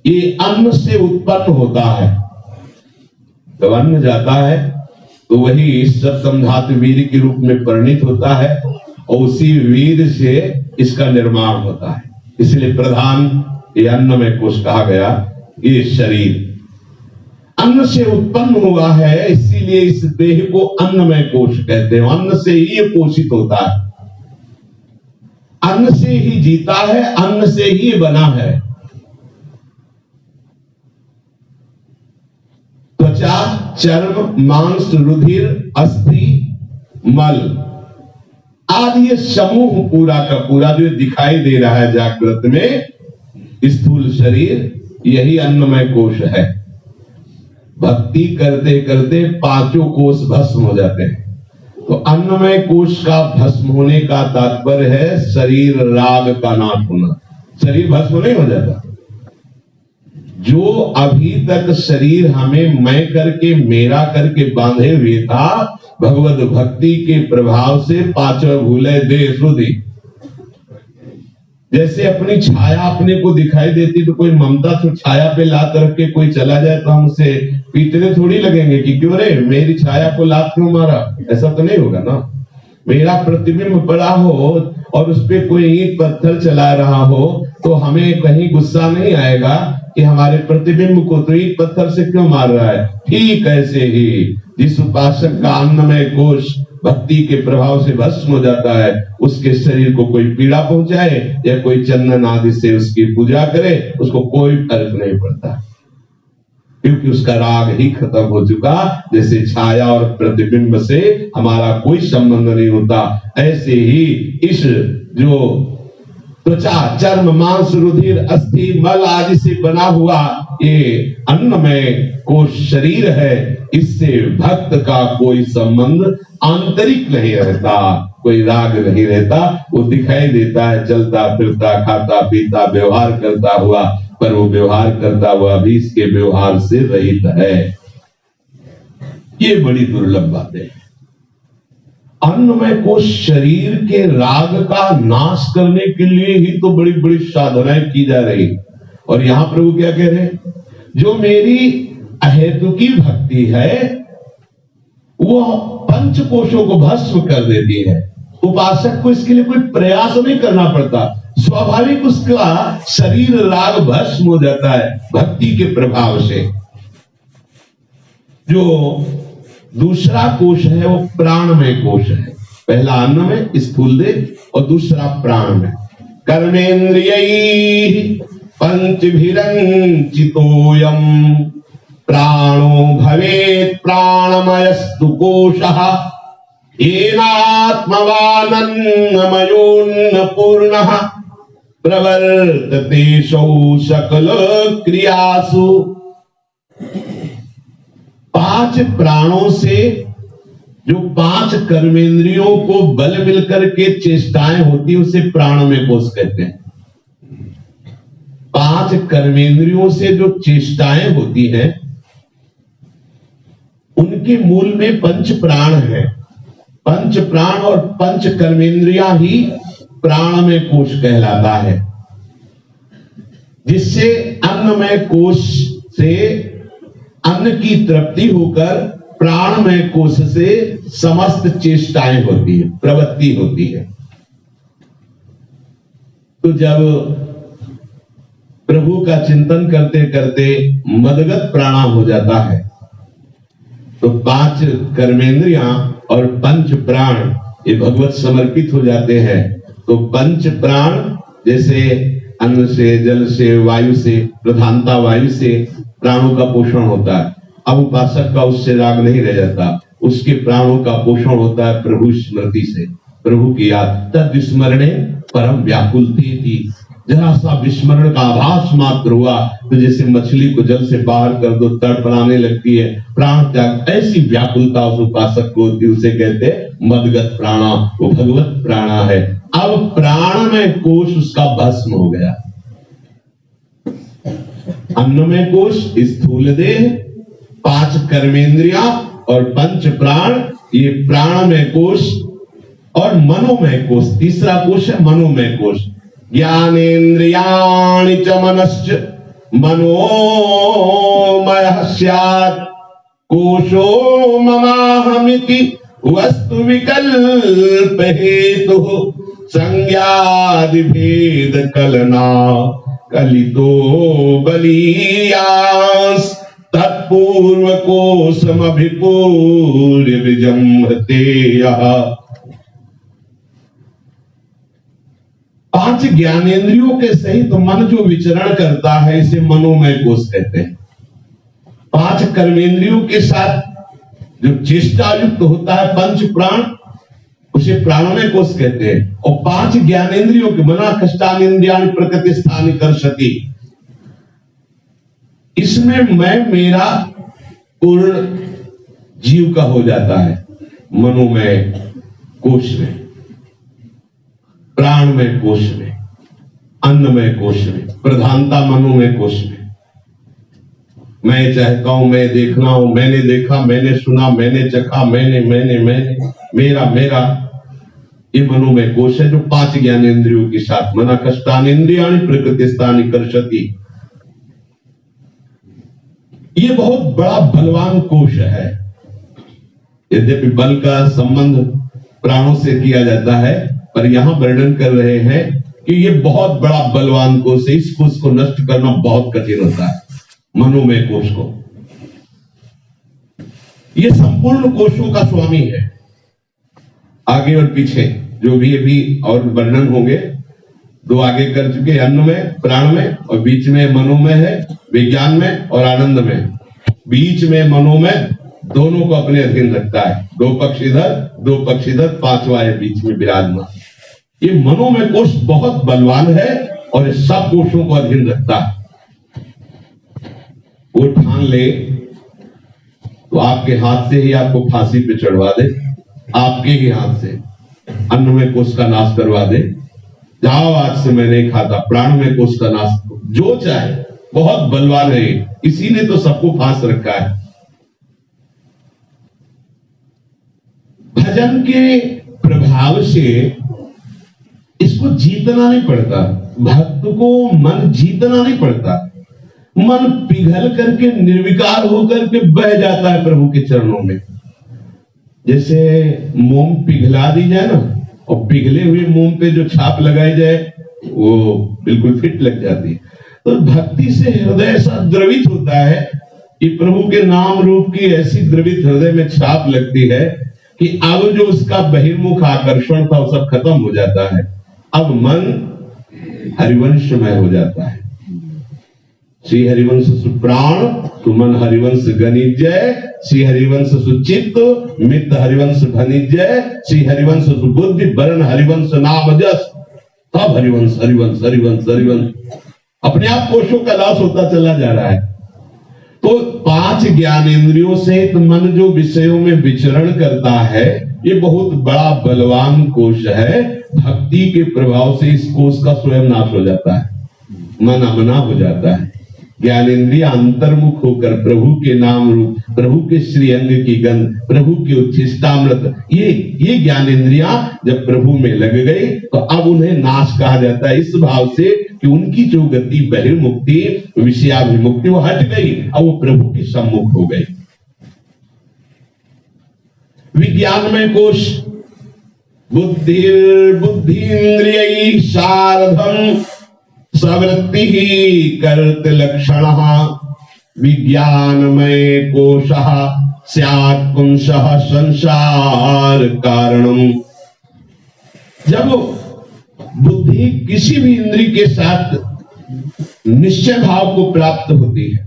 ये अन्न से उत्पन्न होता है। जब अन्न जाता है तो वही सप्तम धातु वीर के रूप में परिणित होता है, और उसी वीर से इसका निर्माण होता है। इसलिए प्रधान ये अन्नमय कोश कहा गया। ये शरीर अन्न से उत्पन्न हुआ है, इसीलिए इस देह को अन्नमय कोश कहते हैं। अन्न से ही ये पोषित होता है, अन्न से ही जीता है, अन्न से ही बना है। त्वचा, चर्म, मांस, रुधिर, अस्थि, मल आदि ये समूह पूरा का पूरा जो दिखाई दे रहा है जागृत में, स्थूल शरीर, यही अन्नमय कोश है। भक्ति करते करते 5 कोश भस्म हो जाते हैं। तो अन्नमय कोश का भस्म होने का तात्पर्य है शरीर राग का नाश होना। शरीर भस्म नहीं हो जाता। जो अभी तक शरीर हमें मैं करके, मेरा करके बांधे हुए था, भगवत भक्ति के प्रभाव से 5 भूले देह सुधि। जैसे अपनी छाया अपने को दिखाई देती, तो कोई ममता तो छाया पे लात रख के कोई चला जाए तो हम उसे पीटने थोड़ी लगेंगे कि क्यों रे मेरी छाया को लात क्यों मारा। ऐसा तो नहीं होगा ना। मेरा प्रतिबिंब पड़ा हो और उस पे कोई ईंट पत्थर चला रहा हो, तो हमें कहीं गुस्सा नहीं आएगा कि हमारे प्रतिबिंब को तो ईंट पत्थर से क्यों मार रहा है। ठीक ऐसे ही जिस उपासक का अन्नमय कोश भक्ति के प्रभाव से भस्म हो जाता है, उसके शरीर को कोई पीड़ा पहुंचाए या कोई चंदन आदि से उसकी पूजा करे, उसको कोई फर्क नहीं पड़ता, क्योंकि उसका राग ही खत्म हो चुका। जैसे छाया और प्रतिबिंब से हमारा कोई संबंध नहीं होता, ऐसे ही इस जो त्वचा, चर्म, मांस, रुधिर, अस्थि, मल आदि से बना हुआ ये अन्नमय कोश शरीर है, इससे भक्त का कोई संबंध आंतरिक नहीं रहता, कोई राग नहीं रहता। वो दिखाई देता है चलता फिरता, खाता पीता, व्यवहार करता हुआ, पर वो व्यवहार करता हुआ भी इसके व्यवहार से रहित है। ये बड़ी दुर्लभ बात है। अन्नमय कोश शरीर के राग का नाश करने के लिए ही तो बड़ी बड़ी साधनाएं की जा रही। और यहां प्रभु क्या कह रहे हैं? जो मेरी अहेतुकी भक्ति है वो 5 कोशों को भस्म कर देती है। उपासक को इसके लिए कोई प्रयास नहीं करना पड़ता, स्वाभाविक उसका शरीर राग भस्म हो जाता है भक्ति के प्रभाव से। जो दूसरा कोश है वो प्राणमय कोश है। पहला अन्नमय स्थूल देह और दूसरा प्राणमय। कर्मेन्द्रियैः पंचभिरंचितोऽयं प्राणो भवेत् प्राणमयस्तु कोशः येनात्मवानन्नमयोऽन्नपूर्णः प्रवर्तते सौ सकल क्रियासु। 5 प्राणों से जो 5 कर्मेंद्रियों को बल मिलकर के चेष्टाएं होती है उसे प्राणमय कोश कहते हैं। 5 कर्मेंद्रियों से जो चेष्टाएं होती हैं उनके मूल में 5 प्राण है। 5 प्राण और 5 कर्मेंद्रिया ही प्राणमय कोश कहलाता है। जिससे अन्नमय कोश से अन्न की तृप्ति होकर प्राणमय कोश से समस्त चेष्टाएं होती है, प्रवृत्ति होती है। तो जब प्रभु का चिंतन करते करते मदगत प्राणा हो जाता है तो 5 कर्मेंद्रियां और 5 प्राण ये भगवत समर्पित हो जाते हैं। तो 5 प्राण जैसे अन्न से, जल से, वायु से, प्रधानता वायु से प्राणों का पोषण होता है। अब उपासक का उससे राग नहीं रह जाता, उसके प्राणों का पोषण होता है प्रभु स्मृति से, प्रभु की याद। तद विस्मरणे परम व्याकुलते थी, जरा सा विस्मरण का आभास मात्र हुआ तो जैसे मछली को जल से बाहर कर दो तड़पड़ाने लगती है, प्राण त्याग, ऐसी व्याकुलता उस उपासक को होती, उसे कहते मदगत प्राणा, वो भगवत प्राणा है। अब प्राण में कोश उसका भस्म हो गया। अन्नमय कोश स्थूल देह, 5 कर्मेंद्रिया और 5 प्राण, ये प्राणमय कोश और मनोमय कोश, तीसरा कोश है मनोमय कोश। ज्ञानेन्द्रियाणि च मनश्च मनोमयः स्यात्, कोशो ममाहमिति वस्तु विकल्प हेतुः, संज्ञादि भेद कलना कलितो बलीयास, तत्पूर्व कोशमभिपूर्य विजम्भते यः। 5 ज्ञानेंद्रियों के सहित मन जो विचरण करता है इसे मनोमय कोश कहते हैं। 5 कर्मेंद्रियों के साथ जो चेष्टा युक्त होता है 5 प्राण, उसे प्राणमय कोश कहते हैं। और 5 ज्ञानेंद्रियों के मना कष्टानेन्द्रियाणि प्रकृति स्थानि कर्षति, इसमें मैं मेरा पूर्ण जीव का हो जाता है मनोमय कोश में, प्राणमय कोश में, अन्नमय कोश में, प्रधानता मनोमय कोश में। मैं चाहता हूं, मैं देखना हूं, मैंने देखा, मैंने सुना, मैंने चखा, मैंने मेरा मेरा, ये मनोमय कोश है जो 5 ज्ञानेंद्रियों के साथ मना कष्टानेन्द्रियाणि प्रकृति स्थानि कर्षति। ये बहुत बड़ा बलवान कोश है। यद्यपि बल का संबंध प्राणों से किया जाता है, पर यहां वर्णन कर रहे हैं कि ये बहुत बड़ा बलवान कोश है। इस कोश को नष्ट करना बहुत कठिन होता है, मनोमय कोश को। ये संपूर्ण कोशों का स्वामी है। आगे और पीछे जो भी अभी और वर्णन होंगे, 2 आगे कर चुके, अन्न में, प्राण में, और बीच में मनोमय है, विज्ञान में और आनंद में। बीच में मनोमय दोनों को अपने अधीन रखता है, 2 पक्ष इधर 2 पक्ष इधर, 5वां है बीच में विराजमान। ये मनोमय कोश बहुत बलवान है और ये सब कोशों को अधीन रखता है। वो ठान ले तो आपके हाथ से ही आपको फांसी पे चढ़वा दे, आपके ही हाथ से अन्नमय कोश का नाश करवा दे। जाओ आज से मैं नहीं खाता, प्राणमय कोश का नाश, जो चाहे, बहुत बलवान है। इसी ने तो सबको फांस रखा है। भजन के प्रभाव से इसको जीतना नहीं पड़ता, भक्त को मन जीतना नहीं पड़ता। मन पिघल करके निर्विकार होकर के बह जाता है प्रभु के चरणों में। जैसे मोम पिघला दी जाए ना, और पिघले हुए मोम पे जो छाप लगाई जाए वो बिल्कुल फिट लग जाती है। तो भक्ति से हृदय ऐसा द्रवित होता है कि प्रभु के नाम रूप की ऐसी द्रवित हृदय में छाप लगती है कि अब जो उसका बहिर्मुख आकर्षण था वो सब खत्म हो जाता है। अब मन हरिवंशमय हो जाता है। श्री हरिवंश सुप्राण सुमन हरिवंश गणिजय, श्री हरिवंश सुचित्त मित्र हरिवंश भनिजय, श्री हरिवंश सुबुद्धि वरण हरिवंश नामजस। सब हरिवंश हरिवंश हरिवंश हरिवंश, अपने आप कोशों का नाश होता चला जा रहा है। तो 5 ज्ञानेंद्रियों से मन जो विषयों में विचरण करता है, ये बहुत बड़ा बलवान कोश है। भक्ति के प्रभाव से इस कोश का स्वयं नाश हो जाता है, मन अमना हो जाता है। ज्ञानेन्द्रिय अंतर्मुख होकर प्रभु के नाम रूप, प्रभु के श्री अंग की गंध, प्रभु के उच्छिष्टामृत, ये ज्ञानेन्द्रियां जब प्रभु में लग गई तो अब उन्हें नाश कहा जाता है, इस भाव से कि उनकी जो गति बहिर्मुक्ति, विषयाभिमुक्ति वो हट गई और वो प्रभु के सम्मुख हो गई। विज्ञानमय कोश बुद्धिर्बुद्धीन्द्रिय सार्धम सवृत्ति ही कर्त लक्षण विज्ञानमय कोशः स्यात् पुंसः संसार कारणम। जब बुद्धि किसी भी इंद्रिय के साथ निश्चय भाव को प्राप्त होती है,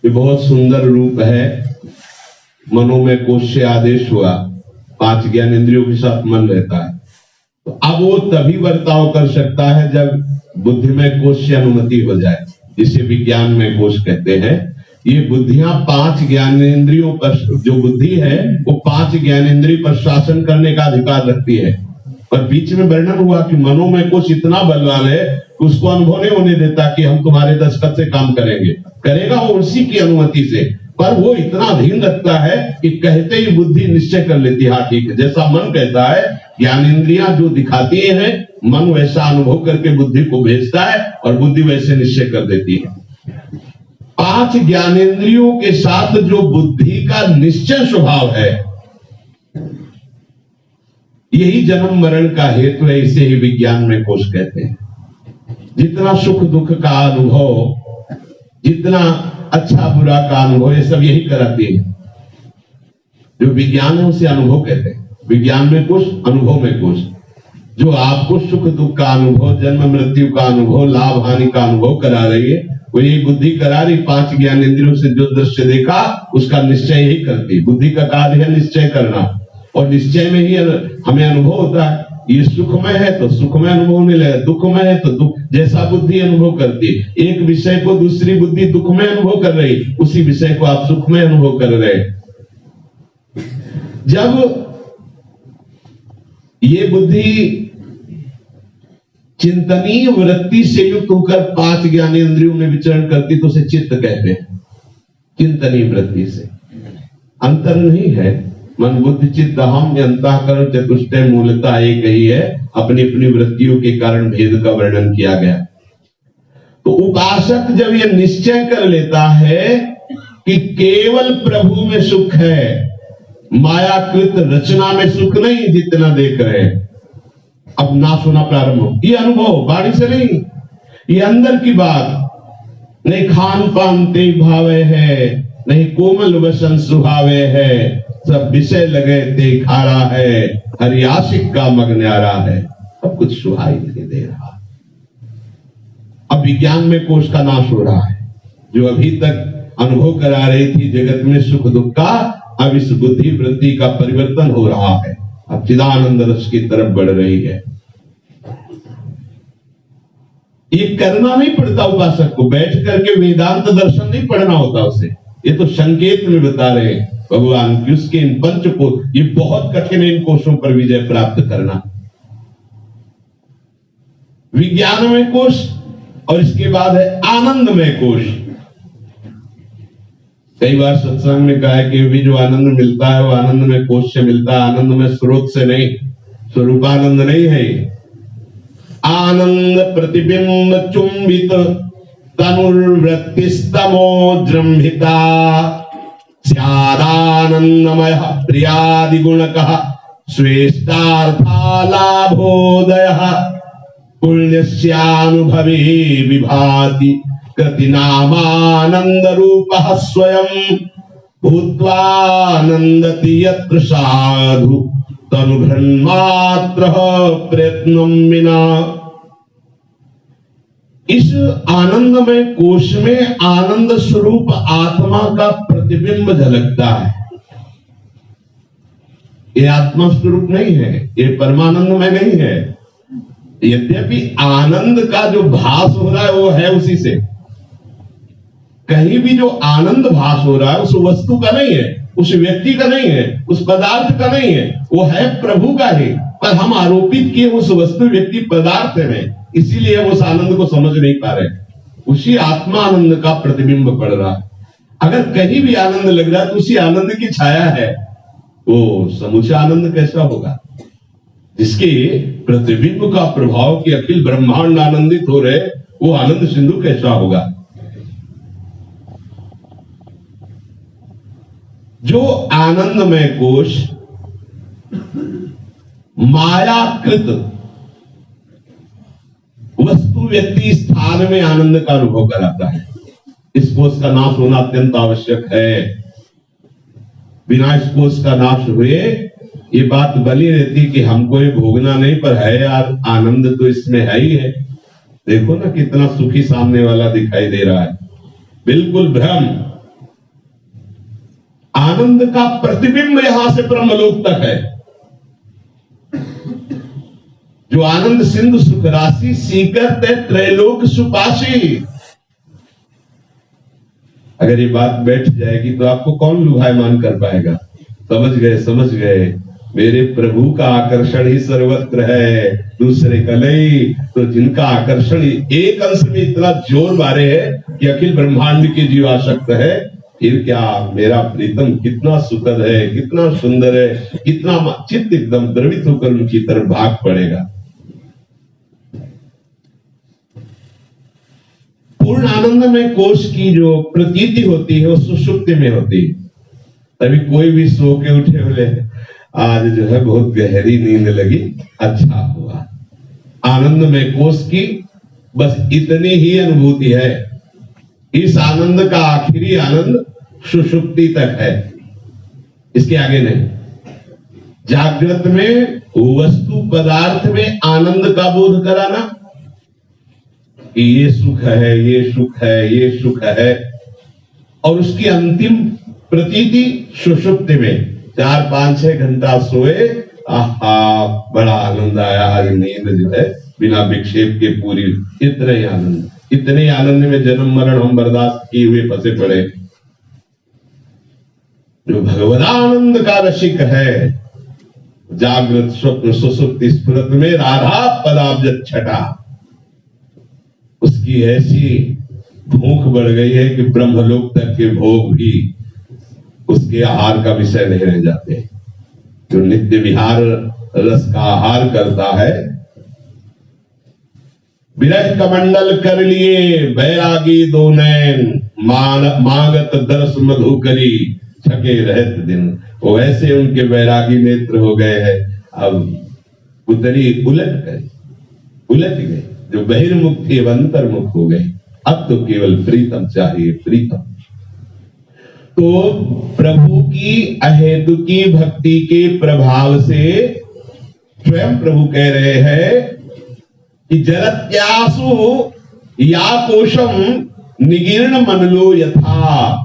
ये बहुत सुंदर रूप है। मनोमय कोश से आदेश हुआ, 5 ज्ञान इंद्रियों के साथ मन रहता है, तो अब वो तभी बर्ताव कर सकता है जब बुद्धिमय कोश से अनुमति हो जाए, जिसे विज्ञान में कोश कहते हैं। ये बुद्धियां 5 ज्ञानेंद्रियों पर, जो बुद्धि है वो 5 ज्ञानेंद्रिय पर शासन करने का अधिकार रखती है। पर बीच में वर्णन हुआ कि मनोमय कोश इतना बलवान है कि उसको अनुभव नहीं होने देता कि हम तुम्हारे दस्तखत से काम करेंगे, करेगा वो उसी की अनुमति से, पर वो इतना अधीन रखता है कि कहते ही बुद्धि निश्चय कर लेती है, हाँ ठीक है, जैसा मन कहता है। ज्ञानेंद्रियां जो दिखाती हैं, मन वैसा अनुभव करके बुद्धि को भेजता है और बुद्धि वैसे निश्चय कर देती है। 5 ज्ञानेंद्रियों के साथ जो बुद्धि का निश्चय स्वभाव है, यही जन्म मरण का हेतु है, इसे ही विज्ञान में कोश कहते हैं। जितना सुख दुख का अनुभव, जितना अच्छा बुरा का अनुभव, ये सब यही कराती है। जो विज्ञान है उसे अनुभव कहते हैं। विज्ञान में कोश, अनुभव में कोश। जो आपको सुख दुख का अनुभव, जन्म मृत्यु का अनुभव, लाभ हानि का अनुभव करा रही है, वो ये बुद्धि करा रही। 5 ज्ञान इंद्रियों से जो दृश्य देखा उसका निश्चय ही करती। बुद्धि का कार्य है निश्चय करना, और निश्चय में ही हमें अनुभव होता है। ये सुखमय है तो सुखमय अनुभव होने लगा, दुखमय है तो दुख, जैसा बुद्धि अनुभव करती है। एक विषय को दूसरी बुद्धि दुखमय अनुभव कर रही, उसी विषय को आप सुखमय अनुभव कर रहे। जब ये बुद्धि चिंतनीय वृत्ति से युक्त होकर 5 ज्ञानेंद्रियों में विचरण करती तो उसे चित्त कहते हैं। चिंतनीय वृत्ति से अंतर नहीं है। मन बुद्धि चित्त अहम अंतःकरण चतुष्टय मूलतः एक ही है। अपनी अपनी वृत्तियों के कारण भेद का वर्णन किया गया। तो उपासक जब ये निश्चय कर लेता है कि केवल प्रभु में सुख है, मायाकृत रचना में सुख नहीं जितना देख रहे हैं, अब ना सुना प्रारंभ हो। ये अनुभव वाणी से नहीं, ये अंदर की बात। नहीं खान पान ते भावे है, नहीं कोमल वसन सुहावे है, सब विषय लगे ते खारा है, हरि आशिक का मग न्यारा है, अब कुछ सुहाई नहीं दे रहा। अब विज्ञान में कोश का नाश हो रहा है। जो अभी तक अनुभव करा रही थी जगत में सुख दुख का, अब इस बुद्धि वृत्ति का परिवर्तन हो रहा है। अब चिदानंद रस की तरफ बढ़ रही है। ये करना नहीं पड़ता उपासक को, बैठ करके वेदांत दर्शन नहीं पढ़ना होता उसे। ये तो संकेत में बता रहे हैं भगवान कि उसके इन पंच को, ये बहुत कठिन है इन कोशों पर विजय प्राप्त करना। विज्ञानमय कोश और इसके बाद है आनंदमय कोश। कई बार सत्संग में कहा है कि भी जो आनंद मिलता है वो आनंदमय कोश से मिलता है, आनंदमय स्रोत से नहीं, स्वरूपानंद नहीं है। आनंद प्रतिबिंब चुंबित तनुर्वृत्तिस्तमो जृंभिता स्यादानंदमय प्रियादिगुणकः श्रेष्ठार्था लाभोदयः पुण्यस्यानुभवे विभाति कृतिनामानंद रूपः स्वयं भूत्वानंदति यत्र साधु तनुभृन्मात्रः प्रयत्नं विना। इस आनंदमय कोश में आनंद स्वरूप आत्मा का प्रतिबिंब झलकता है। ये आत्मा स्वरूप नहीं है, ये परमानंद में नहीं है। यद्यपि आनंद का जो भास हो रहा है वो है उसी से। कहीं भी जो आनंद भास हो रहा है उस वस्तु का नहीं है, उस व्यक्ति का नहीं है, उस पदार्थ का नहीं है, वो है प्रभु का ही। पर हम आरोपित किए उस वस्तु व्यक्ति पदार्थ में, इसीलिए हम उस आनंद को समझ नहीं पा रहे। उसी आत्मा आनंद का प्रतिबिंब पड़ रहा है। अगर कहीं भी आनंद लग रहा है तो उसी आनंद की छाया है। वो समूचा आनंद कैसा होगा? जिसके प्रतिबिंब का प्रभाव कि अखिल ब्रह्मांड आनंदित हो रहे, वो आनंद सिंधु कैसा होगा? जो आनंदमय कोश मायाकृत वस्तु व्यक्ति स्थान में आनंद का अनुभव कराता है, इस कोश का नाश होना अत्यंत आवश्यक है। बिना इस कोश का नाश हुए ये बात बनी रहती कि हमको ये भोगना नहीं, पर है यार आनंद तो इसमें है ही है। देखो ना कितना सुखी सामने वाला दिखाई दे रहा है, बिल्कुल भ्रम। आनंद का प्रतिबिंब यहां से ब्रह्मलोक तक है। जो आनंद सिंधु सुख राशि सीकर ते त्रैलोक सुपाशी। अगर ये बात बैठ जाएगी तो आपको कौन लुभायमान कर पाएगा? समझ गए, समझ गए। मेरे प्रभु का आकर्षण ही सर्वत्र है, दूसरे का नहीं। तो जिनका आकर्षण एक अंश में इतना जोर मारे है कि अखिल ब्रह्मांड के जीव आसक्त है, फिर क्या मेरा प्रीतम कितना सुखद है, कितना सुंदर है, कितना चित्त एकदम द्रवित होकर उनकी तरफ भाग पड़ेगा। पूर्ण आनंद में कोश की जो प्रतीति होती है वो सुषुप्ति में होती है। तभी कोई भी सो के उठे बोले आज जो है बहुत गहरी नींद लगी, अच्छा हुआ। आनंद में कोश की बस इतनी ही अनुभूति है। इस आनंद का आखिरी आनंद सुषुप्ति तक है, इसके आगे नहीं। जागृत में वस्तु पदार्थ में आनंद का बोध कराना कि ये सुख है, ये सुख है, ये सुख है, और उसकी अंतिम प्रतीति सुषुप्ति में 4-5-6 घंटा सोए, आहा बड़ा आनंद आया, आज नींद जो है बिना विक्षेप के पूरी। इतने आनंद, इतने आनंद में जन्म मरण हम बर्दाश्त किए हुए फंसे पड़े। जो भगवदानंद का रसिक है, जागृत स्वप्न सुसुप्ति स्फुरत में राधा पदाब्ज छटा, उसकी ऐसी भूख बढ़ गई है कि ब्रह्मलोक तक के भोग भी उसके आहार का विषय नहीं रह जाते। जो नित्य विहार रस का आहार करता है, विरह कमंडल कर लिए बैरागी दो नैन, मांगत दरस मधु करी छके रहत दिन, वो ऐसे उनके बैरागी नेत्र हो गए हैं। अब उतरी उलट गए। जो बहिर्मुख थे अंतर्मुख हो गए। अब तो केवल प्रीतम चाहिए, प्रीतम। तो प्रभु की अहेतुकी भक्ति के प्रभाव से स्वयं प्रभु कह रहे हैं कि जरत्यासु या कोशम निगीर्ण मनलो यथा।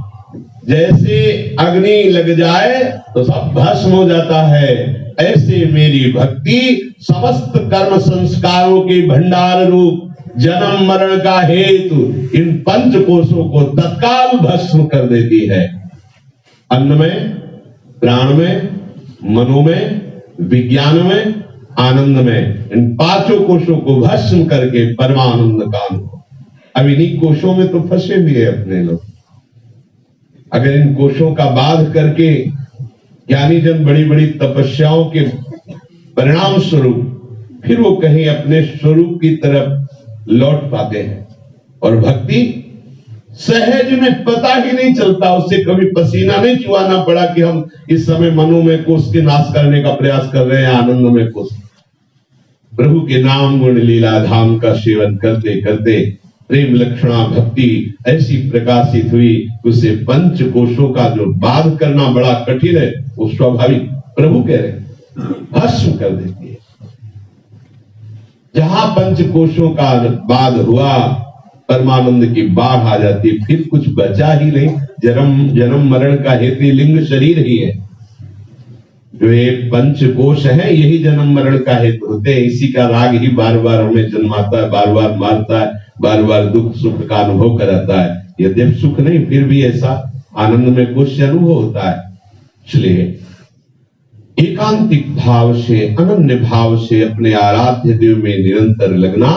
जैसे अग्नि लग जाए तो सब भस्म हो जाता है, ऐसे मेरी भक्ति समस्त कर्म संस्कारों के भंडार रूप जन्म मरण का हेतु इन पंच कोशों को तत्काल भस्म कर देती है। अन्न में, प्राण में, मनो में, विज्ञान में, आनंद में, इन पांचों कोशों को भस्म करके परमानंद का अनुभव। अब इन्हीं कोशों में तो फंसे भी है अपने लोग। अगर इन कोशों का बाध करके ज्ञानी जन बड़ी बड़ी तपस्याओं के परिणाम स्वरूप फिर वो कहीं अपने स्वरूप की तरफ लौट पाते हैं, और भक्ति सहज में पता ही नहीं चलता, उससे कभी पसीना नहीं चुहाना पड़ा कि हम इस समय मनो में कोष के नाश करने का प्रयास कर रहे हैं। आनंद में कोष प्रभु के नाम गुण लीला धाम का सेवन करते करते प्रेम लक्षणा भक्ति ऐसी प्रकाशित हुई, उसे पंच कोशों का जो बाध करना बड़ा कठिन है, वो स्वाभाविक प्रभु कह रहे भस्म कर देती है। जहां पंच कोशों का बाध हुआ, परमानंद की बाढ़ आ जाती, फिर कुछ बचा ही नहीं। जन्म मरण का हेतु लिंग शरीर ही है। जो ये पंच कोश है, यही जन्म मरण का हेतु होते हैं। इसी का राग ही बार बार हमें जन्माता है, बार बार मारता है, बार बार दुख सुख का अनुभव कराता है। यद्यपि सुख नहीं, फिर भी ऐसा आनंद में कुछ अनुभव होता है। इसलिए एकांतिक भाव से, अनन्य भाव से अपने आराध्य देव में निरंतर लगना,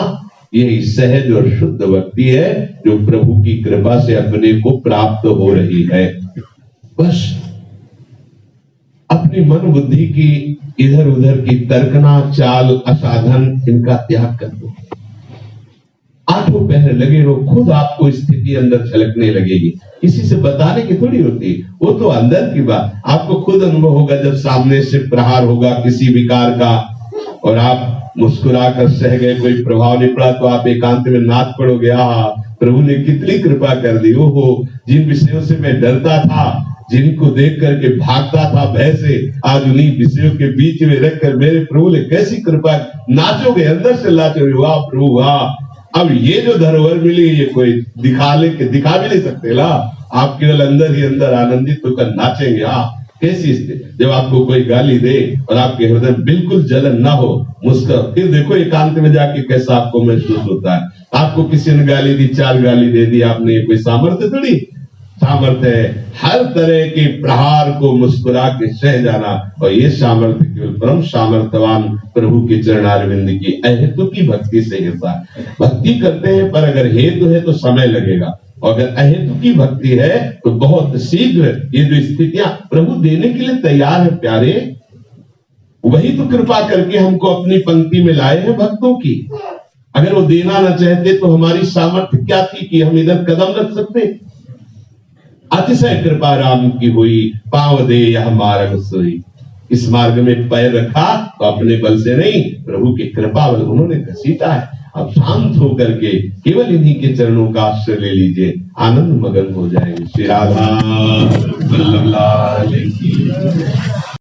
यही सहज और शुद्ध भक्ति है जो प्रभु की कृपा से अपने को प्राप्त हो रही है। बस अपनी मन बुद्धि की इधर उधर की तर्कना चाल असाधन इनका त्याग कर दो। आठों पहर लगे रहो, खुद आपको स्थिति अंदर झलकने लगेगी। किसी से बताने की थोड़ी होती, वो तो अंदर की बात आपको खुद अनुभव होगा। जब सामने से प्रहार होगा किसी विकार का और आप मुस्कुरा कर सह गए, कोई प्रभाव नहीं पड़ा, तो आप एकांत में नाच पड़ोगे, प्रभु ने कितनी कृपा कर दी। ओहो, जिन विषयों से मैं डरता था, जिनको देख करके भागता था भय से, आज उन्हीं विषयों के बीच में रखकर मेरे प्रभु ने कैसी कृपा। नाचोगे, अंदर से नाचोगे, वाह प्रभु वाह। अब ये जो धरोहर मिली, ये कोई दिखा भी नहीं सकते ना, आप केवल अंदर ही अंदर आनंदित होकर नाचेंगे। कैसी स्थिति, जब आपको कोई गाली दे और आपके हृदय बिल्कुल जलन ना हो, मुस्कुरा, फिर देखो एकांत में जाके कैसा आपको महसूस होता है। आपको किसी ने गाली दी, 4 गाली दे दी आपने, ये कोई सामर्थ्य थोड़ी। सामर्थ्य है हर तरह के प्रहार को मुस्कुरा के सह जाना, और ये सामर्थ्य केवल परम सामर्थ्यवान प्रभु के चरणारविंद की अहेतु की भक्ति से होता है। भक्ति करते हैं पर अगर हेतु है तो समय लगेगा, और अगर अहेतु की भक्ति है तो बहुत शीघ्र ये जो स्थितियां प्रभु देने के लिए तैयार है। प्यारे, वही तो कृपा करके हमको अपनी पंक्ति में लाए हैं भक्तों की। अगर वो देना ना चाहते तो हमारी सामर्थ्य क्या थी कि हम इधर कदम रख सकते। अतिशय कृपा राम की हुई, पांव दे यह मार्ग सोई। इस मार्ग में पैर रखा तो अपने बल से नहीं, प्रभु की कृपा बल उन्होंने घसीटा है। अब शांत होकर के केवल इन्हीं के चरणों का आश्रय ले लीजिए, आनंद मगन हो जाएंगे। श्री राधा वल्लभ लाल की।